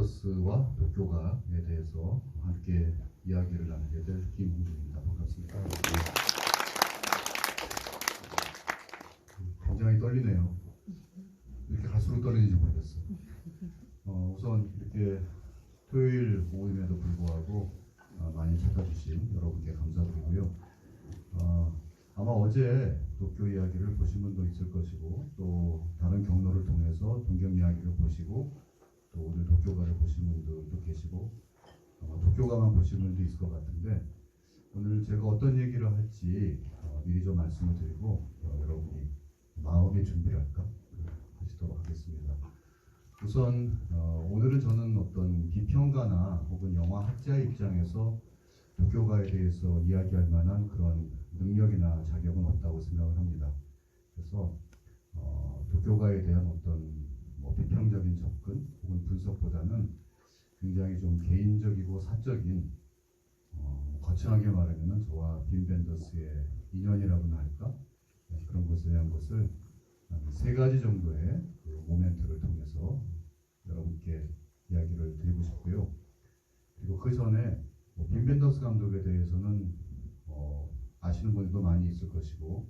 빈벤더스와 도쿄가에 대해서 함께 이야기를 나누게 될 김홍준입니다. 반갑습니다. 굉장히 떨리네요. 이렇게 갈수록 떨리는지 모르겠어요. 우선 이렇게 토요일 모임에도 불구하고 많이 찾아주신 여러분께 감사드리고요. 아마 어제 도쿄 이야기를 보신 분도 있을 것이고, 또 다른 경로를 통해서 동경 이야기를 보시고, 또 오늘 도쿄가를 보신 분들도 계시고, 도쿄가만 보신 분도 있을 것 같은데, 오늘 제가 어떤 얘기를 할지 미리 좀 말씀을 드리고 여러분이 마음의 준비를 하시도록 하겠습니다. 우선 오늘은 저는 어떤 비평가나 혹은 영화 학자의 입장에서 도쿄가에 대해서 이야기할 만한 그런 능력이나 자격은 없다고 생각을 합니다. 그래서 도쿄가에 대한 어떤 비평적인 접근 혹은 분석보다는 굉장히 좀 개인적이고 사적인 거창하게 말하면 저와 빈벤더스의 인연이라고나 할까? 그런 것에 대한 것을 세 가지 정도의 그 모멘트를 통해서 여러분께 이야기를 드리고 싶고요. 그리고 그 전에 빈벤더스 감독에 대해서는 아시는 분들도 많이 있을 것이고,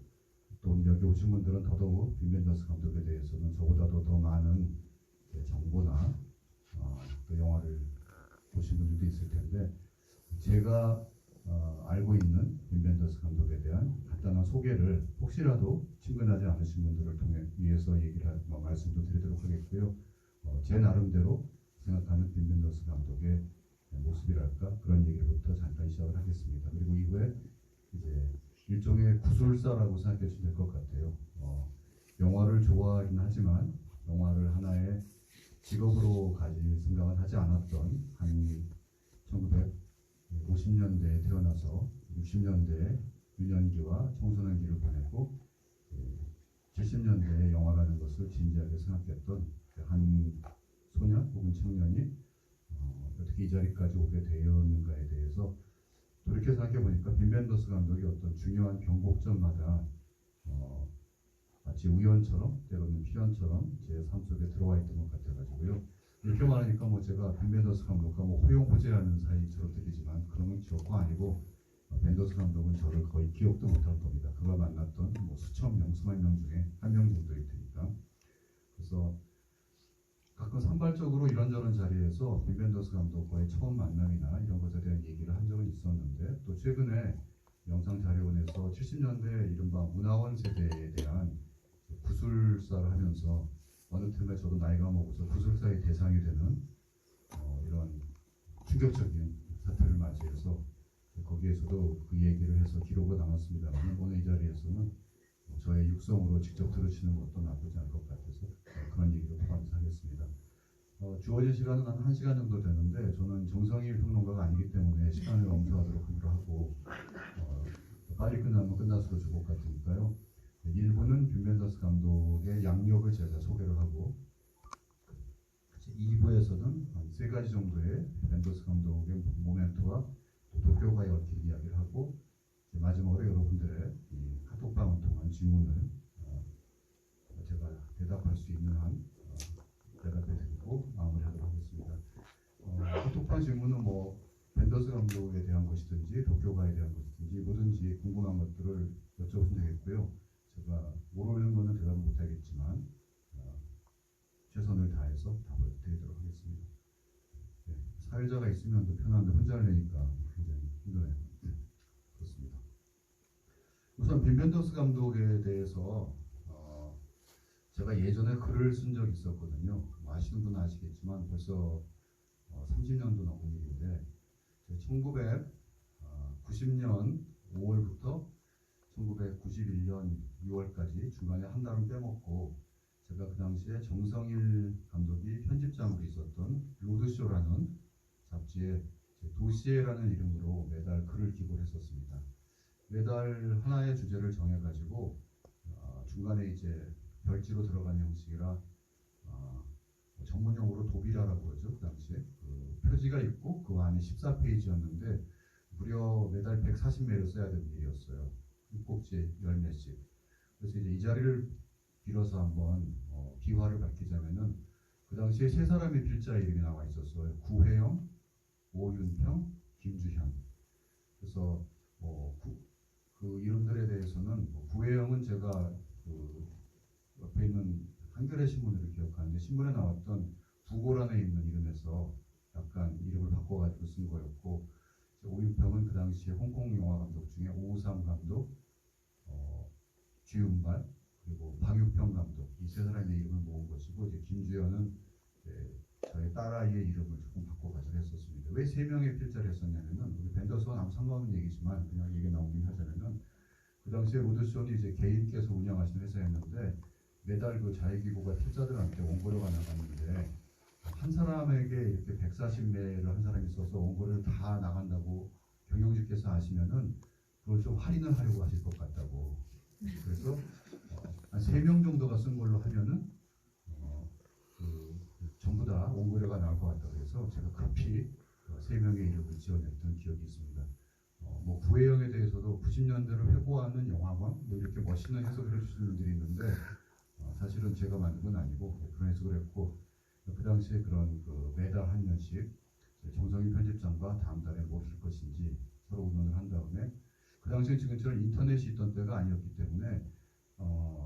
또 여기 오신 분들은 더더욱 빈벤더스 감독에 대해서는 저보다도 더 많은 정보나 또 영화를 보신 분들도 있을 텐데, 제가 알고 있는 빈벤더스 감독에 대한 간단한 소개를 혹시라도 친근하지 않으신 분들을 통해 위해서 얘기를 말씀도 드리도록 하겠고요. 제 나름대로 생각하는 빈벤더스 감독의 모습이랄까, 그런 얘기부터 잠깐 시작을 하겠습니다. 그리고 이후에 이제 일종의 구술사라고 생각해 주시면 될 것 같아요. 영화를 좋아하긴 하지만 영화를 하나의 직업으로 가질 생각은 하지 않았던, 한 1950년대에 태어나서 60년대에 유년기와 청소년기를 보내고 70년대에 영화라는 것을 진지하게 생각했던 한 소년 혹은 청년이 어떻게 이 자리까지 오게 되었는가에 대해서 돌이켜 생각해 보니까 빈벤더스 감독이 어떤 중요한 변곡점마다 마치 우연처럼 때로는 필연처럼 제 삶 속에 들어와 있던 것 같아가지고요. 이렇게 말하니까 제가 빈벤더스 감독과 호용호제하는 사이처럼 들리지만 그런 건 결코 아니고, 벤더스 감독은 저를 거의 기억도 못할 겁니다. 그가 만났던 수천 명, 수만 명 중에 한 명 정도일 테니까. 그래서 가끔 산발적으로 이런저런 자리에서 빈벤더스 감독과의 처음 만남이나 이런 것에 대한 얘기를 한 적은 있었는데, 또 최근에 영상 자료원에서 70년대 이른바 문화원 세대에 대한 구술사를 하면서 어느 틈에 저도 나이가 먹어서 구술사의 대상이 되는 이런 충격적인 사태를 맞이해서 거기에서도 그 얘기를 해서 기록을 남았습니다만, 오늘 이 자리에서는 저의 육성으로 직접 들으시는 것도 나쁘지 않을 것 같아서 그런 얘기를 포함해서 하겠습니다. 주어진 시간은 한 1시간 정도 되는데, 저는 정성일 평론가가 아니기 때문에 시간을 엄수하도록 하고 빨리 끝나면 끝났어도 좋을 것 같으니까요. 1부는 빈벤더스 감독의 양력을 제가 소개를 하고, 2부에서는 한 3가지 정도의 빈벤더스 감독의 모멘트와 도쿄가에 얽힌 이야기를 하고, 마지막으로 여러분들의 이 카톡방을 통한 질문을 제가 대답할 수 있는 한 대답해드리고 마무리하도록 하겠습니다. 카톡방 질문은 벤더스 감독에 대한 것이든지 도쿄가에 대한 것이든지 뭐든지 궁금한 것들을 여쭤보시면 되겠고요. 제가 모르는 거는 대답을 못하겠지만 최선을 다해서 답을 드리도록 하겠습니다. 네, 사회자가 있으면 더 편한데 혼자를 내니까 굉장히 힘드네요. 그렇습니다. 우선 빈벤더스 감독에 대해서 제가 예전에 글을 쓴 적이 있었거든요. 아시는 분은 아시겠지만 벌써 30년도 넘은 일인데, 1990년 5월부터 1991년 6월까지 중간에 한 달은 빼먹고, 제가 그 당시에 정성일 감독이 편집장으로 있었던 로드쇼라는 잡지에 도시에라는 이름으로 매달 글을 기고했었습니다. 매달 하나의 주제를 정해가지고 중간에 이제 별지로 들어가는 형식이라 전문용어로 도비라라고 그러죠. 그 당시에 그 표지가 있고 그 안에 14페이지였는데 무려 매달 140매를 써야 되는 일이었어요. 꼭지에 10매씩. 그래서 이제 이 자리를 빌어서 한번 비화를 밝히자면은, 그 당시에 세 사람의 필자 이름이 나와 있었어요. 구혜영, 오윤평, 김주현. 그래서 그 이름들에 대해서는 구혜영은 제가 그 옆에 있는 한겨레 신문으로 기억하는데 신문에 나왔던 부고란에 있는 이름에서 약간 이름을 바꿔가지고 쓴 거였고, 오윤평은 그 당시에 홍콩 영화 감독 중에 오우삼 감독, 주윤발, 그리고 박유평 감독 이 세 사람의 이름을 모은 것이고, 이제 김주현은 저희 딸아이의 이름을 조금 바꿔가지고 했었습니다. 왜 세 명의 필자를 했었냐면은, 우리 벤더스와 아무 상관없는 얘기지만 그냥 얘기 나오긴 하자면은, 그 당시에 로드쇼는 이제 개인께서 운영하시는 회사였는데 매달 그 자회기구가 필자들한테 원고료가 나갔는데, 한 사람에게 이렇게 140매를 한 사람이 있어서 원고료를 다 나간다고 경영진께서 아시면은 그걸 좀 할인을 하려고 하실 것 같다고. 그래서 한 3명 정도가 쓴 걸로 하면은 전부 다 원고료가 나올 것 같다고 해서 제가 급히 3명의 이름을 지어냈던 기억이 있습니다. 구혜영에 대해서도 90년대를 회고하는 영화관 이렇게 멋있는 해석을 해주시는 분들이 있는데, 사실은 제가 만든 건 아니고 그런 해석을 했고, 그 당시에 그런 매달 한 년씩 정성희 편집장과 다음 달에 뭘 쓸 것인지 서로 의논을 한 다음에, 그 당시에 지금처럼 인터넷이 있던 때가 아니었기 때문에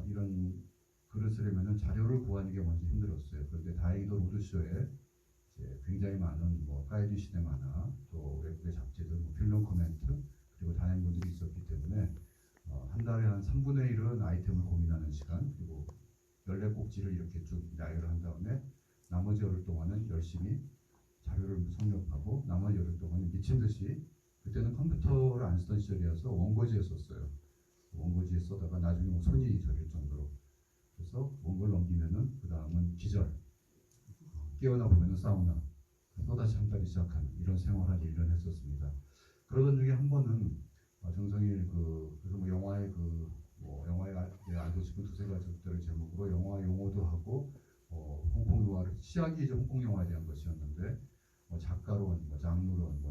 이런 글을 쓰려면 자료를 구하는 게 먼저 힘들었어요. 그런데 다행히도 로드쇼에 굉장히 많은 가이드 시네마나 또 외국의 잡지들, 필름 코멘트, 그리고 다양한 분들이 있었기 때문에 한 달에 한 3분의 1은 아이템을 고민하는 시간, 그리고 14꼭지를 이렇게 쭉 나열을 한 다음에 나머지 열흘 동안은 열심히 자료를 섭렵하고, 나머지 열흘 동안은 미친 듯이, 그때는 컴퓨터를 안 쓰던 시절이어서 원고지에 썼어요. 원고지에 써다가 나중에 손이 저릴 정도로. 그래서 원고를 넘기면은 그 다음은 기절, 깨어나 보면은 사우나, 또다시 한 달이 시작하는 이런 생활을 1년 했었습니다. 그러던 중에 한 번은 정성일 그래서 영화의 영화에 알고 싶은 두세 가지들을 제목으로 영화 용어도 하고, 홍콩 노화를 시작이 이제 홍콩 영화에 대한 것이었는데, 작가론, 장르론,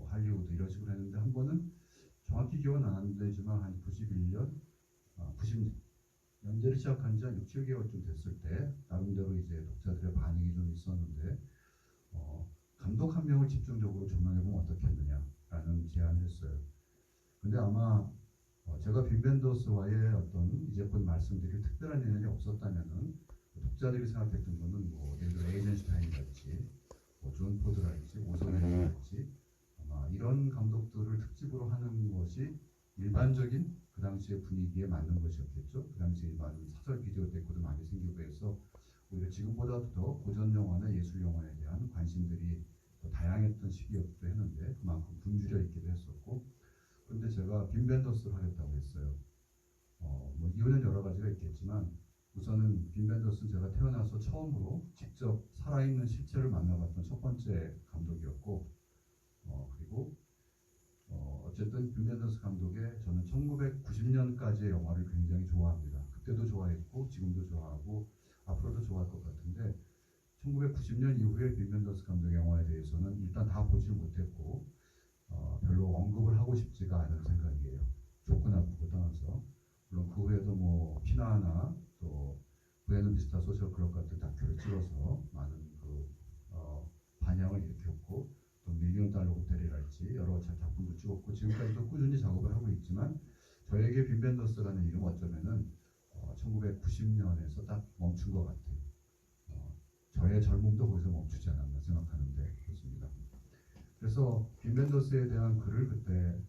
할리우드 이런 식으로 했는데, 한 번은 정확히 기억은 안 나지만 한 91년, 90년대를 시작한 지 한 6, 7개월쯤 됐을 때 나름대로 이제 독자들의 반응이 좀 있었는데, 감독 한 명을 집중적으로 조명해보면 어떻겠느냐라는 제안을 했어요. 근데 아마 제가 빈 벤더스와의 어떤 이제껏 말씀드릴 특별한 인연이 없었다면은 독자들이 생각했던 거는 예를 들어 에이젠슈타인이랄지, 존 포드랄지, 오선현이랄지, 아마 이런 감독들을 특집으로 하는 것이 일반적인 그 당시의 분위기에 맞는 것이었겠죠. 그 당시 일반 사설 비디오 데코도 많이 생기고 해서 오히려 지금보다 더 고전 영화나 예술 영화에 대한 관심들이 더 다양했던 시기였기도 했는데, 그만큼 굶주려 있기도 했었고. 그런데 제가 빈 벤더스를 하겠다고 했어요. 이유는 여러 가지가 있겠지만, 우선은 빈 벤더스는 제가 태어나서 처음으로 직접 살아있는 실체를 만나봤던 첫 번째 감독이었고, 그리고 어쨌든 빈 벤더스 감독의, 저는 1990년까지의 영화를 굉장히 좋아합니다. 그때도 좋아했고 지금도 좋아하고 앞으로도 좋아할 것 같은데, 1990년 이후에 빈 벤더스 감독의 영화에 대해서는 일단 다 보지 못했고 별로 언급을 하고 싶지가 않은 생각이에요. 좋고 나쁘고 떠나서. 물론 그 후에도 피나나 또 부에노 비스타 소셜 클럽 같은 다큐를 찍어서 많은 반향을 일으켰고, 또 밀리언 달러 호텔이랄지 여러 작품도 찍었고 지금까지도 꾸준히 작업을 하고 있지만, 저에게 빈 벤더스라는 이름 어쩌면은 1990년에서 딱 멈춘 것 같아요. 저의 젊음도 거기서 멈추지 않았나 생각하는데 그렇습니다. 그래서 빈 벤더스에 대한 글을 그때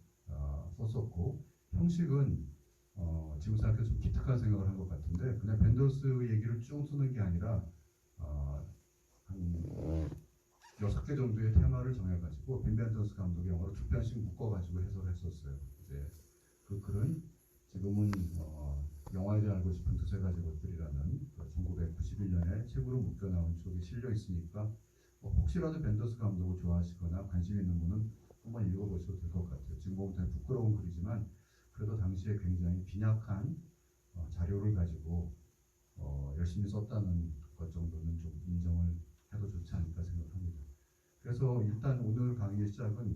썼었고, 형식은 지금 생각해서 좀 기특한 생각을 한 것 같은데, 그냥 벤더스 얘기를 쭉 쓰는 게 아니라 한 6개 정도의 테마를 정해가지고 빈 벤더스 감독의 영화로 2편씩 묶어가지고 해석을 했었어요. 이제 그 글은 지금은 영화에 대해 알고 싶은 두세 가지 것들이라는 1991년에 책으로 묶여 나온 쪽에 실려 있으니까 혹시라도 벤더스 감독을 좋아하시거나 관심 있는 분은 한번 읽어보셔도 될 것 같아요. 지금 보면 되게 부끄러운 글이지만 그래도 당시에 굉장히 빈약한 자료를 가지고 열심히 썼다는 것 정도는 좀 인정을 해도 좋지 않을까 생각합니다. 그래서 일단 오늘 강의의 시작은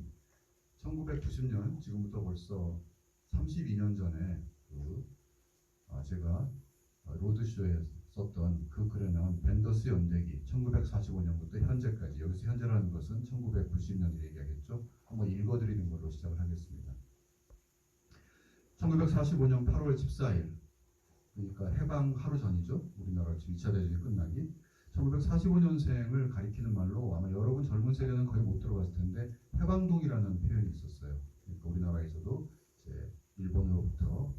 1990년, 지금부터 벌써 32년 전에 제가 로드쇼에 썼던 그 글에 나온 벤더스 연대기 1945년부터 현재까지, 여기서 현재라는 것은 1990년을 얘기하겠죠. 한번 읽어드리는 걸로 시작을 하겠습니다. 1945년 8월 14일, 그러니까 해방 하루 전이죠. 우리나라 2차 대전이 끝나기. 1945년생을 가리키는 말로 아마 여러분 젊은 세대는 거의 못 들어봤을 텐데 해방동이라는 표현이 있었어요. 그러니까 우리나라에서도 이제 일본으로부터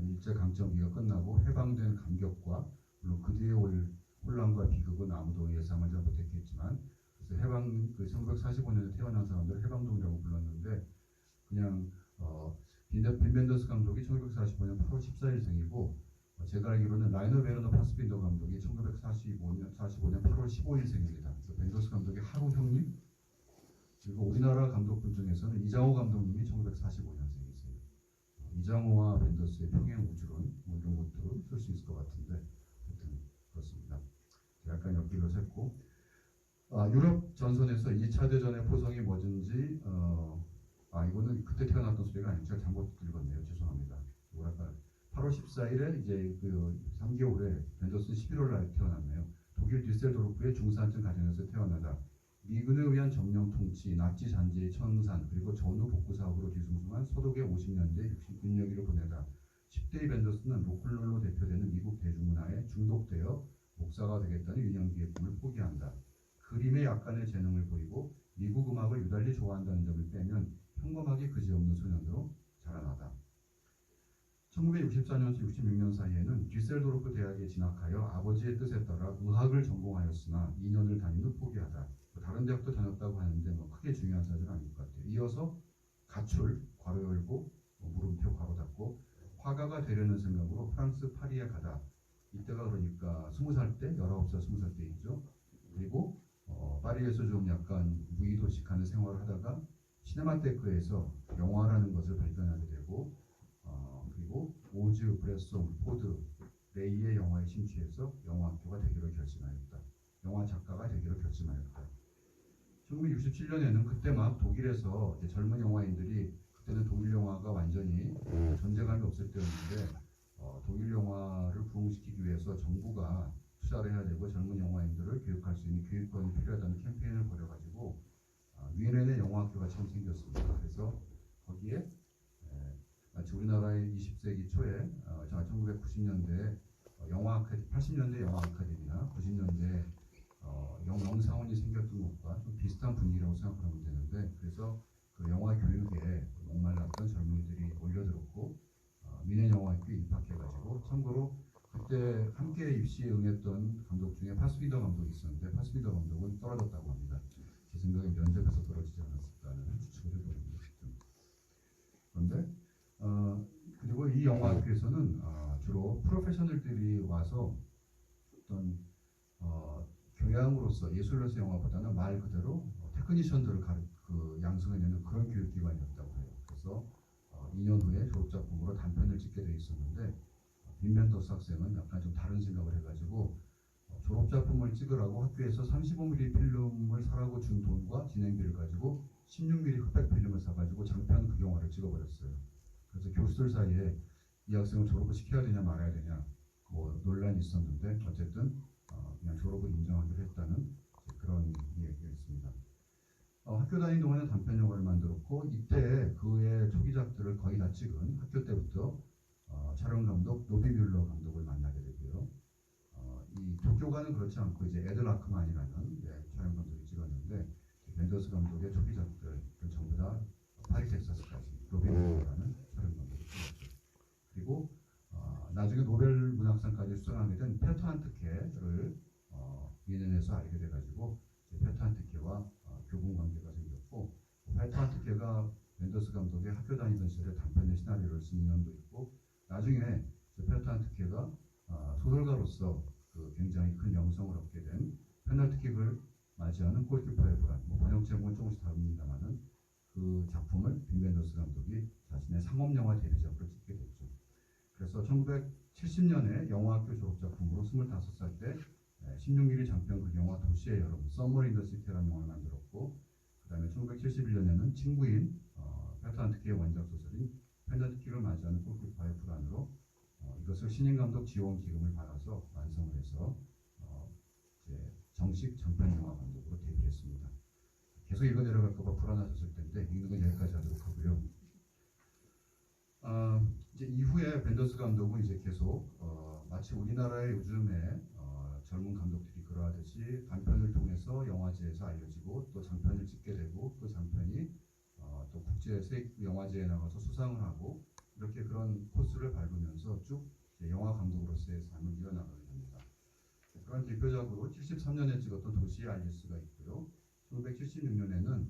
일제강점기가 끝나고 해방된 감격과, 물론 그 뒤에 올 혼란과 비극은 아무도 예상하지 못했겠지만, 그래서 1945년에 태어난 사람들을 해방동이라고 불렀는데, 그냥 빈 벤더스 감독이 1945년 8월 14일생이고, 제가 알기로는 라이너 베르너 파스빈더 감독이 1945년 8월 15일생입니다. 그래서 벤더스 감독의 하루 형님, 그리고 우리나라 감독분 중에서는 이장호 감독님이 1945년생이세요. 이장호와 벤더스의 평행 우주론, 뭐 이런 것도 쓸 수 있을 것 같은데, 하여튼 그렇습니다. 약간 옆길로 샜고, 유럽 전선에서 2차 대전의 포성이 뭐든지, 이거는 그때 태어났던 소리가 아니죠. 제가 잘못 읽었네요. 죄송합니다. 뭐랄까, 8월 14일에 이제 그 3개월에 벤더스는 11월 날 태어났네요. 독일 뒤셀도르프의 중산층 가정에서 태어나다 미군에 의한 점령 통치, 나치 잔재의 청산, 그리고 전후 복구 사업으로 뒤숭숭한 소독의 50년대 66년기를 보내다 10대의 벤더스는 로큰롤로 대표되는 미국 대중문화에 중독되어 목사가 되겠다는 유년기의 꿈을 포기한다. 그림에 약간의 재능을 보이고 미국 음악을 유달리 좋아한다는 점을 빼면 평범하게 그지없는 소년으로 자라나다. 1964년에서 66년 사이에는 뒤셀도르프 대학에 진학하여 아버지의 뜻에 따라 의학을 전공하였으나 2년을 다닌 후 포기하다. 다른 대학도 다녔다고 하는데 크게 중요한 사실은 아닐 것 같아요. 이어서 가출, 괄호 열고, 물음표 괄호 닫고, 화가가 되려는 생각으로 프랑스 파리에 가다. 이때가 그러니까 20살 때, 19살, 20살 때이죠. 그리고 파리에서 좀 약간 무의도식하는 생활을 하다가 시네마테크에서 영화라는 것을 발견하게 되고, 그리고 오즈, 브레송, 포드, 레이의 영화에 심취해서 영화학교가 되기로 결심하였다. 영화 작가가 되기로 결심하였다. 1967년에는 그때 막 독일에서 이제 젊은 영화인들이, 그때는 독일 영화가 완전히 존재감이 없을 때였는데, 독일 영화를 부흥시키기 위해서 정부가 투자를 해야 되고 젊은 영화인들을 교육할 수 있는 교육권이 필요하다는 캠페인을 벌여가지고 뮌헨의 영화학교가 처음 생겼습니다. 그래서 거기에 마치 우리나라의 20세기 초에 1990년대 영화 80년대 영화 아카데미나 90년대 영상원이 생겼던 것과 좀 비슷한 분위기라고 생각하면 되는데, 그래서 그 영화 교육에 목말랐던 젊은이들이 몰려들었고 뮌헨 영화학교에 입학해가지고, 참고로 그때 함께 입시에 응했던 감독 중에 파스비더 감독이 있었는데 파스비더 감독은 떨어졌다고 합니다. 제 생각에 면접에서 떨어지지 않았을까라는 추측을 해봅니다. 그런데 그리고 이 영화학교에서는 주로 프로페셔널들이 와서 어떤 교양으로서, 예술로서 영화보다는 말 그대로 테크니션들을 양성해내는 그런 교육기관이었다고 해요. 그래서 2년 후에 졸업작품으로 단편을 찍게 돼 있었는데, 빈 벤더스 학생은 약간 좀 다른 생각을 해가지고 졸업작품을 찍으라고 학교에서 35mm 필름을 사라고 준 돈과 진행비를 가지고 16mm 흑백 필름을 사가지고 장편 극영화를 찍어버렸어요. 그래서 교수들 사이에 이 학생을 졸업을 시켜야 되냐 말아야 되냐 논란이 있었는데, 어쨌든 그냥 졸업을 인정하기로 했다는 그런 얘기가 있습니다. 학교 다니는 동안에 단편 영화를 만들었고, 이때 그의 초기작들을 거의 다 찍은, 학교 때부터 촬영 감독 노비 뮬러 감독을 만나게 되고요. 이 도쿄가는 그렇지 않고 이제 에드 라크만이라는 촬영 감독이 찍었는데, 벤더스 감독의 초기작들을 전부 다 파리 텍사스까지 노비 뮬러라는 촬영 감독이 찍었죠. 그리고 나중에 노벨 문학상까지 수상하게 된 페터 한트케를 뮌헨에서 알게 돼가지고 페터 한트케와 교분 관계가 생겼고, 페터 한트케가 벤더스 감독의 학교 다니던 시절에 단편의 시나리오를 쓴 인연도 있고, 나중에 페터 한트케가 소설가로서 굉장히 큰 명성을 얻게 된 페널티킥을 맞이하는 골키퍼의 불안, 번역 제목은 조금씩 다릅니다만은 그 작품을 빈 벤더스 감독이 자신의 상업영화 데뷔작으로 찍게 됐죠. 그래서 1970년에 영화학교 졸업작품으로 25살 때 16mm 장편 극영화 도시의 여름, Summer in the City라는 영화를 만들었고, 그 다음에 1971년에는 친구인 페터 한트케의 원작 소설인 페널티킥을 맞이하는 골키퍼의 불안으로 이것을 신인감독 지원 기금을 받아서 완성을 해서 이제 정식 장편 영화 감독으로 데뷔했습니다. 계속 읽어 내려갈까봐 불안하셨을 텐데 읽는 건 여기까지 하도록 하고요. 이제 이후에 벤더스 감독은 이제 계속 마치 우리나라의 요즘에 젊은 감독들이 그러하듯이 단편을 통해서 영화제에서 알려지고 또 장편을 찍게 되고 그 장편이 또 국제 영화제에 나가서 수상을 하고 이렇게 그런 코스를 밟으면서 쭉 영화 감독으로서의 삶을 이어나가게 됩니다. 그런 대표적으로 73년에 찍었던 도시의 알리스가 있고요. 1976년에는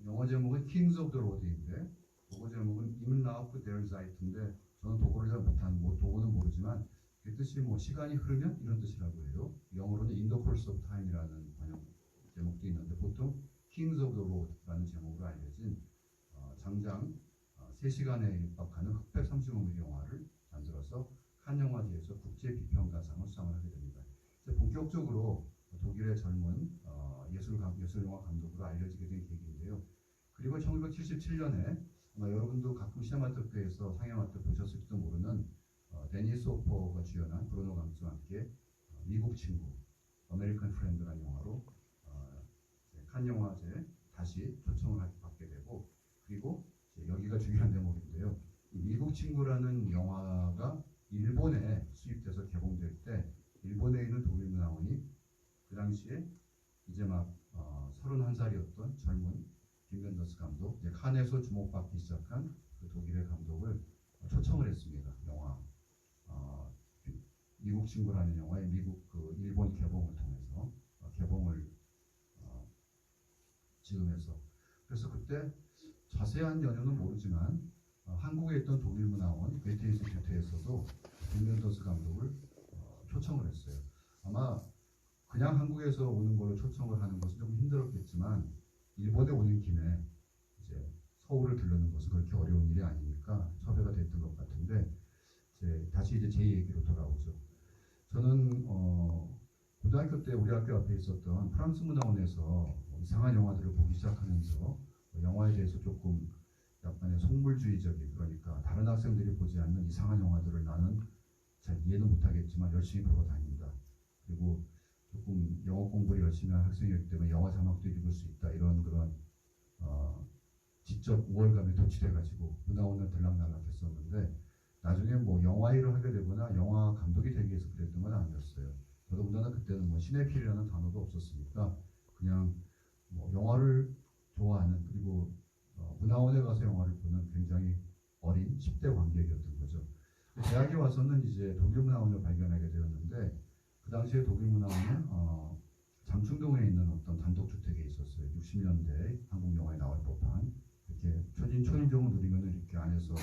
영화 제목은 Kings of the Road인데 독어 제목은 Im Lauf der Zeit인데 저는 독어를 잘 못하는 독어는 모르지만 그 뜻이 시간이 흐르면 이런 뜻이라고 해요. 영어로는 In the Course of Time이라는 번역 제목도 있는데 보통 Kings of the Road라는 제목으로 알려진 장장 3시간에 육박하는 흑백 35mm 영화를 만들어서 칸 영화제에서 국제 비평가상을 수상을 하게 됩니다. 이제 본격적으로 독일의 젊은 예술 영화 감독으로 알려지게 된 계기인데요. 그리고 1977년에 아마 여러분도 가끔 시네마토그래프에서 상영할 때 보셨을지도 모르는 데니스 호퍼가 주연한 브루노 감스와 함께 미국 친구 아메리칸 프렌드라는 영화로 칸 영화제 다시 초청을 받게 되고 그리고 여기가 중요한 대목인데요. 이 미국 친구라는 영화가 일본에 수입돼서 개봉될 때 일본에 있는 독일 문화원이 그 당시에 이제 막 31살이었던 젊은 빔 벤더스 감독, 칸에서 주목받기 시작한 그 독일의 감독을 초청을 했습니다. 영화 미국 친구라는 영화의 일본 개봉을 통해서 개봉을 지음해서 그래서 그때 자세한 연유는 모르지만 한국에 있던 독일 문화원 괴테 인스티튜트에서도 빔 벤더스 감독을 초청을 했어요. 아마 그냥 한국에서 오는 걸로 초청을 하는 것은 좀 힘들었겠지만 일본에 오는 김에 이제 서울을 들르는 것은 그렇게 어려운 일이 아니니까 섭외가 됐던 것 같은데 다시 이제 제 얘기로 돌아오죠. 저는 고등학교 때 우리 학교 앞에 있었던 프랑스 문화원에서 이상한 영화들을 보기 시작하면서 영화에 대해서 조금 약간의 속물주의적인 그러니까 다른 학생들이 보지 않는 이상한 영화들을 나는 잘 이해는 못하겠지만 열심히 보러 다닌다. 그리고 조금 영어 공부를 열심히 한 학생이었기 때문에 영화 자막도 읽을 수 있다. 이런 그런 지적 우월감에 도취돼가지고 문화원을 들락날락했었는데 나중에 영화 일을 하게 되거나 영화 감독이 되기 위해서 그랬던 건 아니었어요. 더더군다나 그때는 시네필이라는 단어도 없었으니까 그냥 영화를 좋아하는 그리고 문화원에 가서 영화를 보는 굉장히 어린 10대 관객이었던 거죠. 대학에 와서는 이제 독일 문화원을 발견하게 되었는데 그 당시에 독일 문화원은 장충동에 있는 어떤 단독주택에 있었어요. 60년대 한국 영화에 나올 법한 이렇게 초인종을 누리면 이렇게 안에서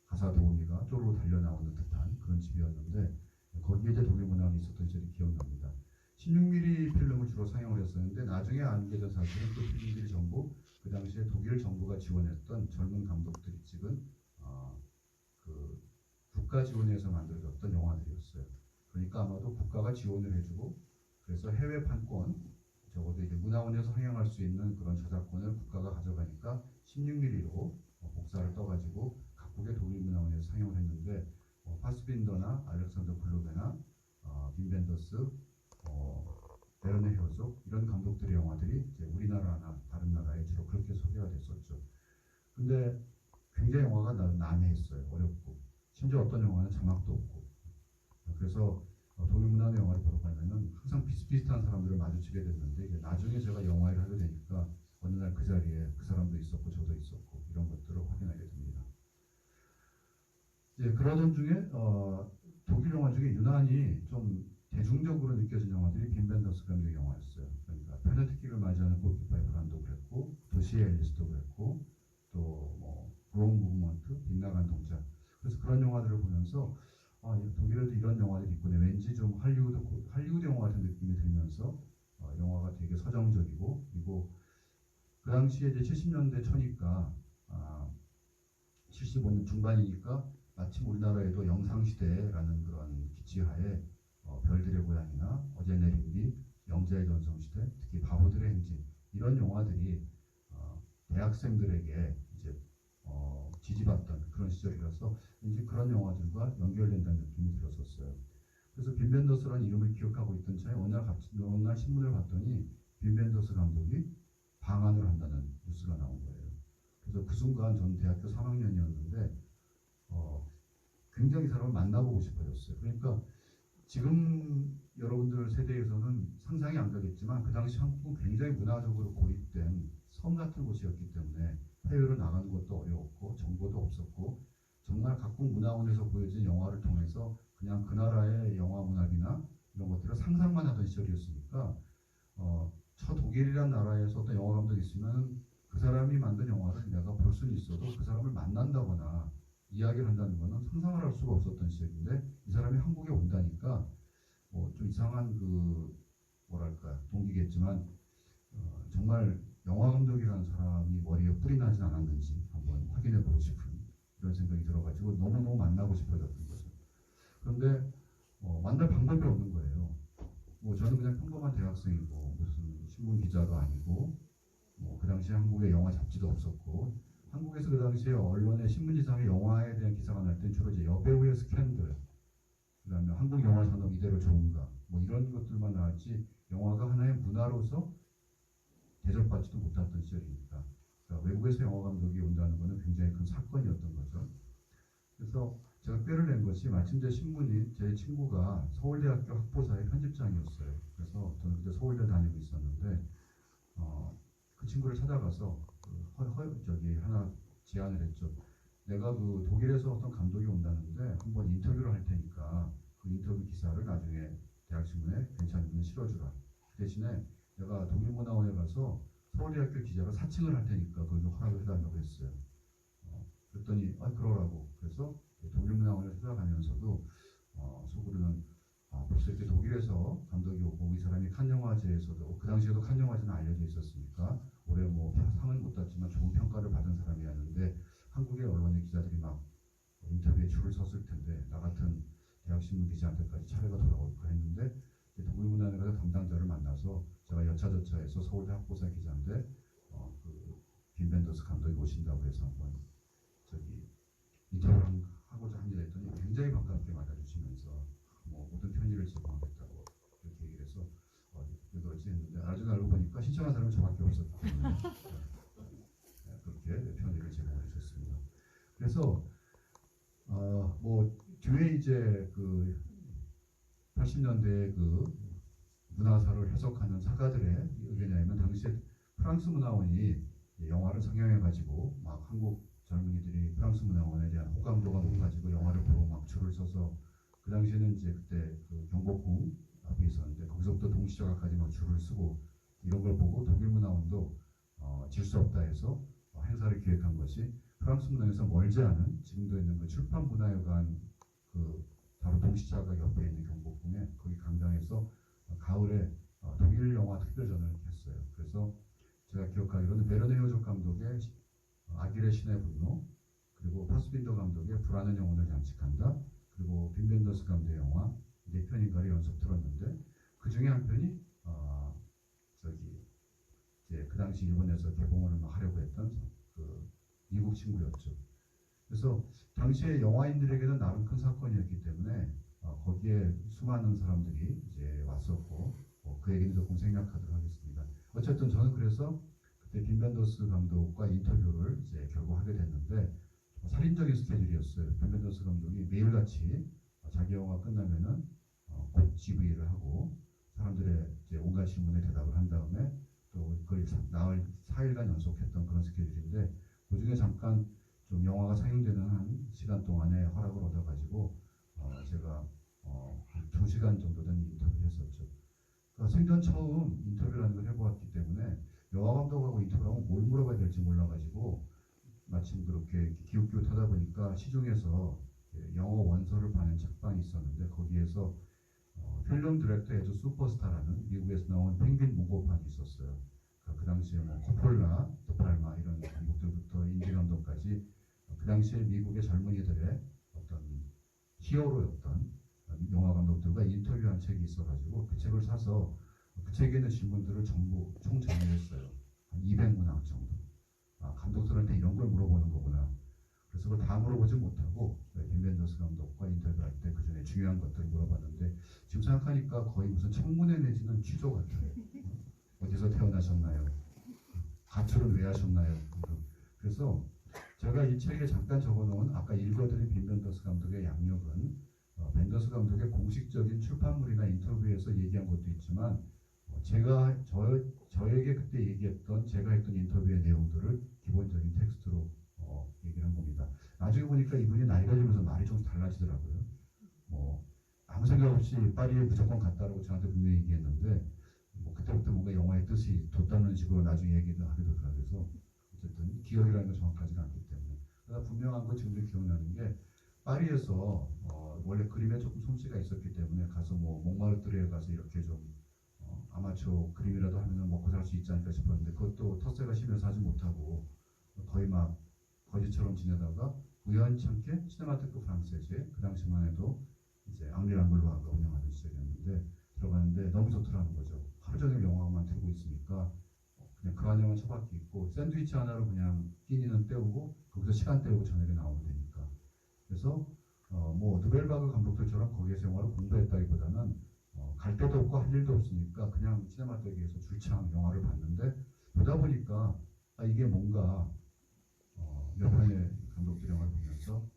가사 도우미가 쪼르르 달려 나오는 듯한 그런 집이었는데 거기에 이제 독일 문화원이 있었던 시절이 기억납니다. 16mm 필름을 주로 상영을 했었는데 나중에 알게 된 사실은 그 필름들이 전부 그 당시에 독일 정부가 지원했던 젊은 감독들이 찍은 그 국가 지원에서 만들어졌던 영화들이었어요. 그러니까 아마도 국가가 지원을 해주고 그래서 해외 판권 적어도 이제 문화원에서 상영할 수 있는 그런 저작권을 국가가 가져가니까 16mm로 복사를 떠가지고 각국의 독일 문화원에서 상영을 했는데 파스빈더나 알렉산더 블루베나 빔 벤더스, 베르네 헤르족 이런 감독들의 영화들이 이제 우리나라나 다른 나라에 주로 그렇게 소개가 됐었죠. 근데 굉장히 영화가 난해했어요. 어렵고 심지어 어떤 영화는 자막도 없고 그래서 독일 문화원 영화를 보러 가면은 항상 비슷비슷한 사람들을 마주치게 됐는데 이제 나중에 제가 영화를 하게 되니까 어느 날 그 자리에 그 사람도 있었고 저도 있었고 이런 것들을 확인하게 됩니다. 이제 그러던 중에 독일 영화 중에 유난히 좀 대중적으로 느껴진 영화들이 빔 벤더스 감독의 영화였어요. 그러니까 페널티킥을 맞이하는 골키퍼의 불안도 그랬고 도시의 앨리스도 그랬고 또 브로운 무브먼트 빗나간 동작 그래서 그런 영화들을 보면서 독일에도 이런 영화들이 있구나. 왠지 좀 할리우드 영화 같은 느낌이 들면서 영화가 되게 서정적이고 그리고 그 당시에 이제 70년대 초니까 75년 중반이니까 마침 우리나라에도 영상시대라는 그런 기치하에 별들의 고향이나 어제 내린 비, 영자의 전성시대, 특히 바보들의 행진 이런 영화들이 대학생들에게 이제 지지받던 그런 시절이라서 이제 그런 영화들과 연결된다는 느낌이 들었었어요. 그래서 빈 벤더스라는 이름을 기억하고 있던 차에 어느 날 신문을 봤더니 빈 벤더스 감독이 방한을 한다는 뉴스가 나온 거예요. 그래서 그 순간 저는 대학교 3학년이었는데 굉장히 이 사람을 만나보고 싶어졌어요. 그러니까 지금 여러분들 세대에서는 상상이 안 가겠지만 그 당시 한국은 굉장히 문화적으로 고립된 섬 같은 곳이었기 때문에 해외로 나가는 것도 어려웠고 정보도 없었고 정말 각국 문화원에서 보여진 영화를 통해서 그냥 그 나라의 영화 문화비나 이런 것들을 상상만 하던 시절이었으니까 저 독일이라는 나라에서 어떤 영화 감독이 있으면 그 사람이 만든 영화를 내가 볼 수는 있어도 그 사람을 만난다거나 이야기를 한다는 것은 상상을 할 수가 없었던 시절인데 이 사람이 한국에 온다니까 좀 이상한 뭐랄까 동기겠지만 정말 영화 감독이라는 사람이 머리에 뿔이 나진 않았는지 한번 확인해 보고 싶은 이런 생각이 들어가지고 너무너무 만나고 싶어졌던 거죠. 그런데 만날 방법이 없는 거예요. 저는 그냥 평범한 대학생이고 무슨 신문 기자도 아니고 그 당시에 한국에 영화 잡지도 없었고 한국에서 그 당시에 언론의 신문지상에 영화에 대한 기사가 날 땐 주로 이제 여배우의 스캔들, 그다음에 한국 영화 산업 이대로 좋은가, 이런 것들만 나왔지 영화가 하나의 문화로서 대접받지도 못했던 시절이니까 그러니까 외국에서 영화 감독이 온다는 것은 굉장히 큰 사건이었던 거죠. 그래서 제가 꾀를 낸 것이 마침 제 신문이 제 친구가 서울대학교 학보사의 편집장이었어요. 그래서 저는 그때 서울대 다니고 있었는데 그 친구를 찾아가서 하나 제안을 했죠. 내가 그 독일에서 어떤 감독이 온다는데 한번 인터뷰를 할 테니까 그 인터뷰 기사를 나중에 대학신문에 괜찮으면 실어주라. 그 대신에 내가 독일문화원에 가서 서울대학교 기자가 사칭을 할 테니까 그걸 좀 허락을 해달라고 했어요. 그랬더니 그러라고. 그래서 독일문화원을 찾아가면서도 속으로는 벌써 이렇게 독일에서 감독이 오고 이 사람이 칸 영화제에서도 그 당시에도 칸 영화제는 알려져 있었으니까 올해 상은 못 땄지만 좋은 평가를 받은 사람이었는데 한국의 언론의 기자들이 막 인터뷰에 줄을 섰을 텐데 나 같은 대학신문 기자한테까지 차례가 돌아올까 했는데 독일문화원에 가서 담당자를 만나서 제가 여차저차해서 서울대 학보사 기자인데 빈 벤더스 감독이 오신다고 해서 한번 인터뷰를 하고자 합니다 했더니 굉장히 반갑게 맞아주시면서 모든 편의를 제공하겠다고 이렇게 얘기를 해서 왜 그러지 했는데 나중에 알고 보니까 신청한 사람은 저밖에 없었기 때문에 그렇게 편의를 제공해 주셨습니다. 그래서 뒤에 이제 80년대 문화사를 해석하는 사가들의 의견이냐면 당시에 프랑스 문화원이 영화를 상영해가지고 막 한국 젊은이들이 프랑스 문화원에 대한 호감도가 높아지고 영화를 보고 막 줄을 서서 그 당시에는 이제 그때 경복궁 앞에 있었는데 거기서부터 동시자각까지 막 줄을 서고 이런 걸 보고 독일 문화원도 질 수 없다 해서 행사를 기획한 것이 프랑스 문화에서 멀지 않은 지금도 있는 출판 문화회관 바로 동시자각 옆에 있는 경복궁에 거기 강당에서 가을에 독일 영화 특별전을 했어요. 그래서 제가 기억하기로는 베르네 헤르조그 감독의 아길의 신의 분노, 그리고 파스빈더 감독의 불안한 영혼을 잠식한다, 그리고 빈 벤더스 감독의 영화 4편인가를 연속 틀었는데 그 중에 한 편이 이제 그 당시 일본에서 개봉을 하려고 했던 미국 친구였죠. 그래서 당시에 영화인들에게는 나름 큰 사건이었기 때문에 거기에 수많은 사람들이 이제 왔었고 그 얘기는 조금 생략하도록 하겠습니다. 어쨌든 저는 그래서 그때 빈 벤더스 감독과 인터뷰를 이제 결국 하게 됐는데 살인적인 스케줄이었어요. 빈 벤더스 감독이 매일같이 자기 영화 끝나면은 곧 GV를 하고 사람들의 이제 온갖 질문에 대답을 한 다음에 또 거의 나흘 4일간 연속했던 그런 스케줄인데 그 중에 잠깐 좀 영화가 상영되는 한 시간 동안에 허락을 얻어가지고 제가 한 2시간 정도 된 인터뷰를 했었죠. 그러니까 생전 처음 인터뷰라는 걸 해보았기 때문에 영화 감독하고 인터뷰하면 뭘 물어봐야 될지 몰라가지고 마침 그렇게 기웃기웃하다 보니까 시중에서 영어 원서를 파는 책방이 있었는데 거기에서 필름 디렉터 에즈 슈퍼스타라는 미국에서 나온 펭귄 문고판이 있었어요. 그 당시에 코폴라, 드팔마 이런 감독들부터 인디 감독까지 그 당시에 미국의 젊은이들의 어떤 히어로였던 영화 감독들과 인터뷰한 책이 있어가지고 그 책을 사서 그 책에 있는 질문들을 전부 총정리했어요. 한 200문항 정도. 감독들한테 이런 걸 물어보는 거구나. 그래서 그걸 다 물어보지 못하고 빈 벤더스 감독과 인터뷰할 때 그 중에 중요한 것들을 물어봤는데 지금 생각하니까 거의 무슨 청문회 내지는 취조 같아요. 어디서 태어나셨나요? 가출은 왜 하셨나요? 그래서 제가 이 책에 잠깐 적어놓은 아까 읽어드린 빈 벤더스 감독의 양력은 벤더스 감독의 공식적인 출판물이나 인터뷰에서 얘기한 것도 있지만 제가 저에게 그때 얘기했던 제가 했던 인터뷰의 내용들을 기본적인 텍스트로 얘기를 한 겁니다. 나중에 보니까 이분이 나이가 들면서 말이 좀 달라지더라고요. 뭐 아무 생각 없이 파리에 무조건 갔다라고 저한테 분명히 얘기했는데 뭐 그때부터 뭔가 영화의 뜻이 돋다는 식으로 나중에 얘기를 하기도 그래서 어쨌든 기억이라는 건 정확하지가 않기 때문에 그러나 분명한 건 지금도 기억나는 게 파리에서 원래 그림에 조금 솜씨가 있었기 때문에 가서 뭐 몽마르트르에 가서 이렇게 좀 아마추어 그림이라도 하면 먹고 살 수 있지 않을까 싶었는데 그것도 텃세가 심해서 하지 못하고 거의 막 거지처럼 지내다가 우연찮게 시네마테크 프랑세즈에 그 당시만 해도 이제 앙리 랑글로아가 운영하던 시절이었는데 들어갔는데 너무 좋더라는 거죠. 하루 종일 영화만 틀고 있으니까 그냥 그 안에만 처박혀 있고 샌드위치 하나로 그냥 끼니는 때우고 거기서 시간 때우고 저녁에 나오면 되니까 그래서 뭐 누벨바그 감독들처럼 거기에서 영화를 공부했다기보다는 갈 데도 없고 할 일도 없으니까 그냥 시네마테크에서 줄창 영화를 봤는데 보다 보니까 이게 뭔가 몇 편의 감독들 영화를 보면서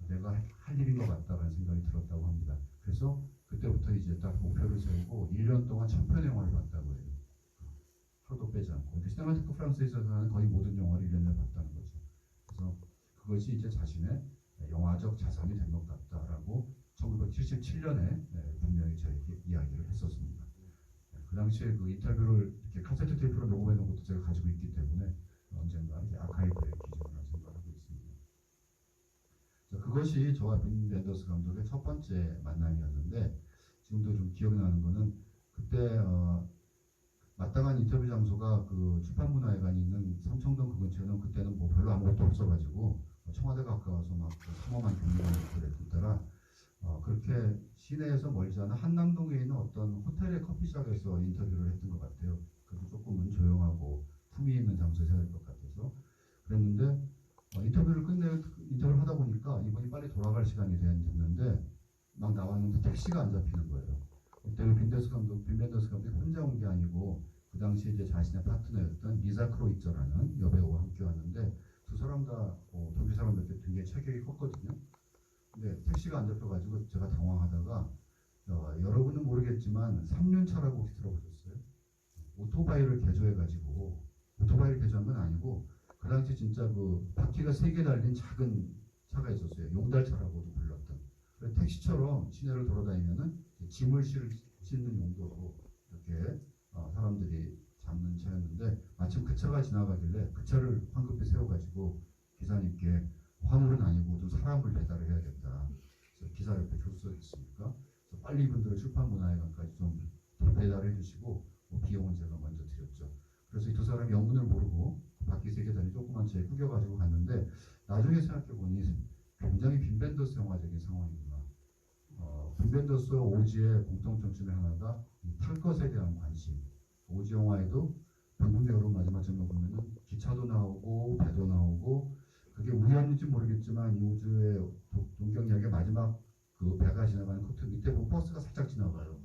내가 할 일인 것 같다라는 생각이 들었다고 합니다. 그래서 그때부터 이제 딱 목표를 세우고 1년 동안 1000편의 영화를 봤다고 해요. 하루도 빼지 않고. 근데 시네마테크 프랑스에서는 거의 모든 영화를 1년에 봤다는 거죠. 그래서 그것이 이제 자신의 영화적 자산이 된 것 같다라고 1977년에 분명히 저에게 이야기를 했었습니다. 그 당시에 그 인터뷰를 이렇게 카세트 테이프로 녹음해 놓은 것도 제가 가지고 있기 때문에 언젠가 이제 아카이브에 기증을 생각하고 있습니다. 그것이 저와 빈 벤더스 감독의 첫 번째 만남이었는데 지금도 좀 기억나는 거는 그때 마땅한 인터뷰 장소가 그 출판문화회관이 있는 삼청동 그 근처에는 그때는 뭐 별로 아무것도 없어가지고 청와대 가까워서 막 삼엄한 경비가 있고 그랬던 때라 그렇게 시내에서 멀지 않은 한남동에 있는 어떤 호텔의 커피숍에서 인터뷰를 했던 것 같아요. 그래서 조금은 조용하고 품위 있는 장소에서 해야 될 것 같아서 그랬는데 인터뷰를 하다 보니까 이분이 빨리 돌아갈 시간이 됐는데 막 나왔는데 택시가 안 잡히는 거예요. 그때 빈 벤더스 감독이 혼자 온 게 아니고 그 당시 이제 자신의 파트너였던 리사 크로이처라는 여배우와 함께 왔는데 두 사람 다 동기 사람들께 굉장히 체격이 컸거든요. 근데 택시가 안 잡혀가지고 제가 당황하다가 여러분은 모르겠지만 3륜차라고 혹시 들어보셨어요? 오토바이를 개조해가지고 오토바이를 개조한 건 아니고 그 당시 진짜 그 바퀴가 3개 달린 작은 차가 있었어요. 용달차라고도 불렀던. 그래서 택시처럼 시내를 돌아다니면은 짐을 싣는 용도로 이렇게 사람들이 잡는 차였는데 마침 그 차가 지나가길래 그 차를 황급히 세워가지고 기사님께 화물은 아니고 좀 사람을 배달을 해야겠다. 그래서 기사 옆에 줄 서 있으니까 빨리 이분들을 출판문화회관까지 좀 배달해 주시고 비용은 제가 먼저 드렸죠. 그래서 이 두 사람이 영문을 모르고 바퀴 3개 달린 조그만 차에 꾸겨가지고 갔는데 나중에 생각해보니 굉장히 빈 벤더스 영화적인 상황이구나. 빈 벤더스와 오지의 공통점 중에 하나가 탈 것에 대한 관심. 오지 영화에도 방금 여러분 마지막 장면 보면은 기차도 나오고 배도 나오고 그게 우연인지 모르겠지만 이 우주의 동경역의 마지막 그 배가 지나가는 커튼 밑에 보면 버스가 살짝 지나가요.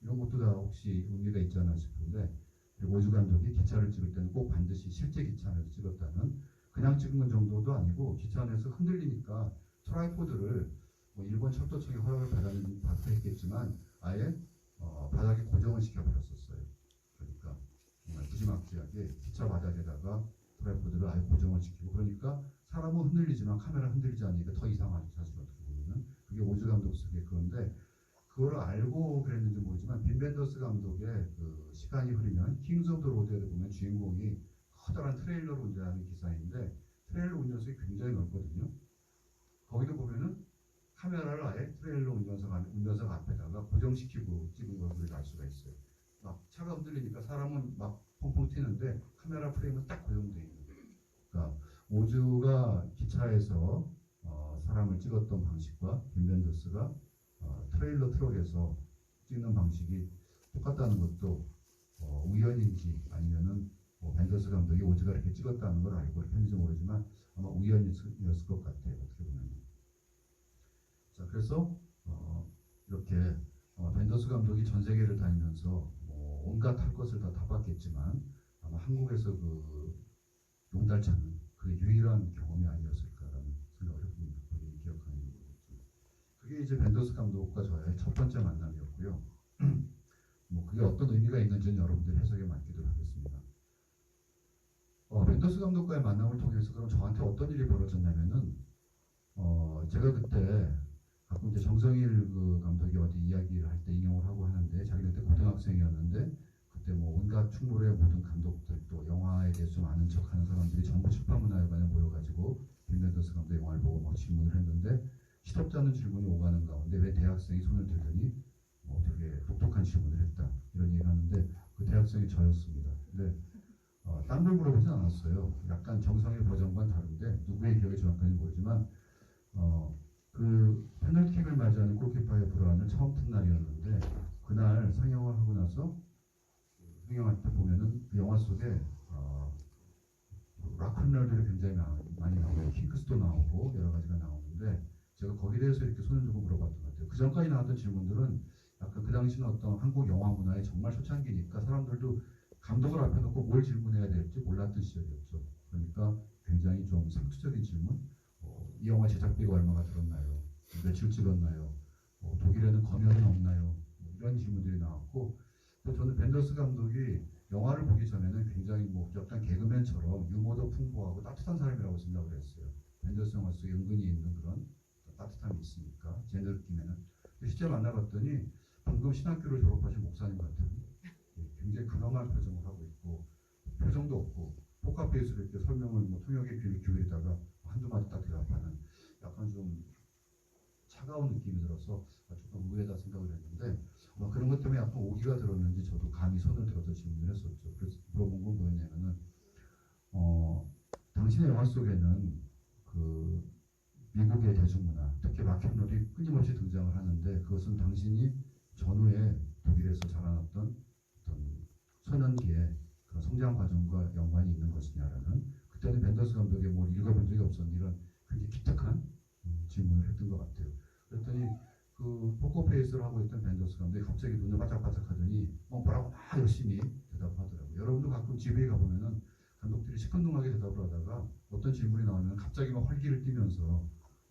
이런 것도 다 혹시 의미가 있지 않나 싶은데 그리고 오주 감독이 기차를 찍을 때는 꼭 반드시 실제 기차 안에서 찍었다는 그냥 찍은 건 정도도 아니고 기차 안에서 흔들리니까 트라이포드를 뭐 일본 철도청에 허락을 받았겠지만 아예 바닥에 고정을 시켜버렸었어요. 그러니까 정말 무지막지하게 기차 바닥에다가 트라이포드를 아예 고정을 시키고 그러니까 사람은 흔들리지만 카메라 흔들리지 않으니까 더 이상하죠. 사실 어떻게 보면은 그게 오주 감독 속의 그건데 그걸 알고 그랬는지 모르지만 빈 벤더스 감독의 그 시간이 흐르면 킹스 오브 더 로드에 보면 주인공이 커다란 트레일러로 운전하는 기사인데 트레일러 운전석이 굉장히 넓거든요. 거기도 보면은 카메라를 아예 트레일러 운전석 앞에다가 고정시키고 찍은 걸 우리가 알 수가 있어요. 막 차가 흔들리니까 사람은 막 펑펑 튀는데 카메라 프레임은 딱 고정되어 있는 거예요. 그러니까 오주가 기차에서 사람을 찍었던 방식과 빈 벤더스가 트레일러 트럭에서 찍는 방식이 똑같다는 것도 우연인지 아니면은 뭐 벤더스 감독이 오즈가 이렇게 찍었다는 걸 알고 이렇게 했는지 모르지만 아마 우연이었을 것 같아요. 어떻게 보면. 자, 그래서 이렇게 벤더스 감독이 전 세계를 다니면서 온갖 할 것을 다 타봤겠지만 아마 한국에서 그 용달 찾는 그 유일한 경험이 아니었을까라는 생각을 해봅니다. 본인이 기억하는 거겠죠. 그게 이제 벤더스 감독과 저의 첫 번째 만남이었고요. 뭐 그게 어떤 의미가 있는지는 여러분들 해석에 맡기도록 하겠습니다. 벤더스 감독과의 만남을 통해서 그럼 저한테 어떤 일이 벌어졌냐면은 제가 그때 가끔 이제 정성일 그 감독이 어디 이야기를 할 때 인용을 하고 하는데 자기네 때 고등학생이었는데 그때 뭐 온갖 충무로의 모든 감독들 또 영화에 대해서 좀 아는 척하는 사람들이 전부 출판문화회관에 모여가지고 빈 벤더스 감독 영화를 보고 막 질문을 했는데 시덥지 않은 질문이 오가는 가운데 왜 대학생이 손을 들더니 되게 독특한 질문을 했다 이런 얘기를 하는데 그 대학생이 저였습니다. 근데 딴 걸 물어보진 않았어요. 약간 정성일 버전과는 다른데 누구의 기억이 정확한지 모르지만 그 페널티킥을 맞이하는 골키퍼의 불안을 처음 튼 날이었는데 그날 상영을 하고 나서 상영할 때 보면은 그 영화 속에 락큰롤들이 굉장히 많이 나오고 킹크스도 나오고 여러 가지가 나오는데 제가 거기에 대해서 이렇게 손을 들고 물어봤던 것 같아요. 그 전까지 나왔던 질문들은 약간 그 당시는 어떤 한국 영화 문화의 정말 초창기니까 사람들도 감독을 앞에 놓고 뭘 질문해야 될지 몰랐던 시절이었죠. 그러니까 굉장히 좀 상투적인 질문, 이 영화 제작비가 얼마가 들었나요? 며칠 찍었나요? 독일에는 검열은 없나요? 이런 질문들이 나왔고 또 저는 벤더스 감독이 영화를 보기 전에는 굉장히 약간 개그맨처럼 유머도 풍부하고 따뜻한 사람이라고 생각을 했어요. 벤더스 영화 속에 은근히 있는 그런 따뜻함이 있으니까 제 느낌에는. 실제 만나봤더니 방금 신학교를 졸업하신 목사님 같은 굉장히 근엄한 표정을 하고 있고 표정도 없고 포카페이스로 이렇게 설명을 통역의 귀를 기울이다가 한두 마디 딱 대답하는 약간 좀 차가운 느낌이 들어서 조금 의외다 생각을 했는데 그런 것 때문에 약간 오기가 들었는지 저도 감히 손을 들어서 질문을 했었죠. 그래서 물어본 건 뭐였냐면은 당신의 영화 속에는 그 미국의 대중문화, 특히 락앤롤이 끊임없이 등장을 하는데 그것은 당신이 전후에 독일에서 자라났던 어떤 소년기의 그런 성장 과정과 연관이 있는 것이냐라는 그때는 벤더스 감독의 뭘 읽어본 적이 없었는 이런 굉장히 기특한 질문을 했던 것 같아요. 그랬더니 그 포커페이스를 하고 있던 벤더스 감독이 갑자기 눈을 바짝바짝 하더니 뭐라고 막 열심히 대답하더라고요. 여러분도 가끔 집에 가보면은 감독들이 시큰둥하게 대답을 하다가 어떤 질문이 나오면 갑자기 막 활기를 띠면서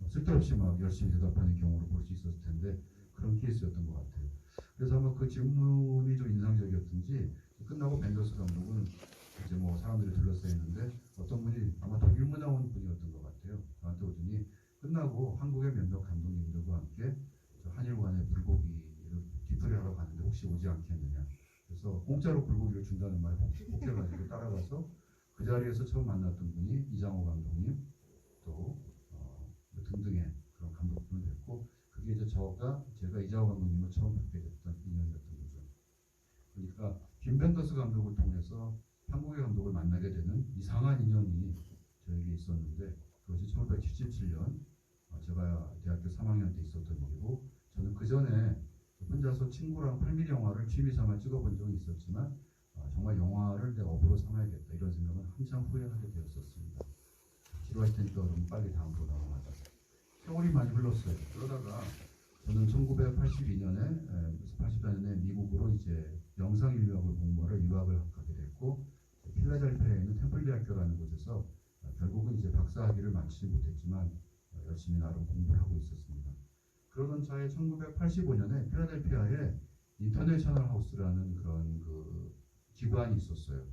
쓸데없이 막 열심히 대답하는 경우를 볼 수 있었을 텐데 그런 케이스였던 것 같아요. 그래서 아마 그 질문이 좀 인상적이었던지 끝나고 벤더스 감독은 이제 뭐 사람들이 둘러싸였는데 어떤 분이 아마 독일 문화 온 분이었던 것 같아요. 저한테 오더니 끝나고 한국의 몇몇 감독님들과 함께 한일관의 불고기를 뒤풀이하러 갔는데 혹시 오지 않겠느냐. 그래서 공짜로 불고기를 준다는 말에 혹해가지고 따라가서 그 자리에서 처음 만났던 분이 이장호 감독님 또 등등의 그런 감독분을 뵙고 그게 이제 제가 이장호 감독님을 처음 뵙게 됐던 인연이었던 거죠. 그러니까 빈 벤더스 감독을 통해서 한국의 감독을 만나게 되는 이상한 인연이 저에게 있었는데 그것이 1977년 제가 대학교 3학년 때 있었던 일이고 저는 그 전에 혼자서 친구랑 8mm 영화를 취미삼아 찍어본 적이 있었지만 정말 영화를 내 업으로 삼아야겠다 이런 생각은 한참 후회하게 되었었습니다. 지루할 테니까 그럼 빨리 다음으로 넘어가자. 세월이 많이 흘렀어요. 그러다가 저는 1982년에 84년에 미국으로 이제 영상인류학을 공부하러 유학을 가게 됐고 필라델피아에 있는 템플 대학교라는 곳에서 결국은 이제 박사학위를 마치지 못했지만 열심히 나름 공부를 하고 있었습니다. 그러던 차에 1985년에 필라델피아에 인터내셔널 하우스라는 그런 그 기관이 있었어요.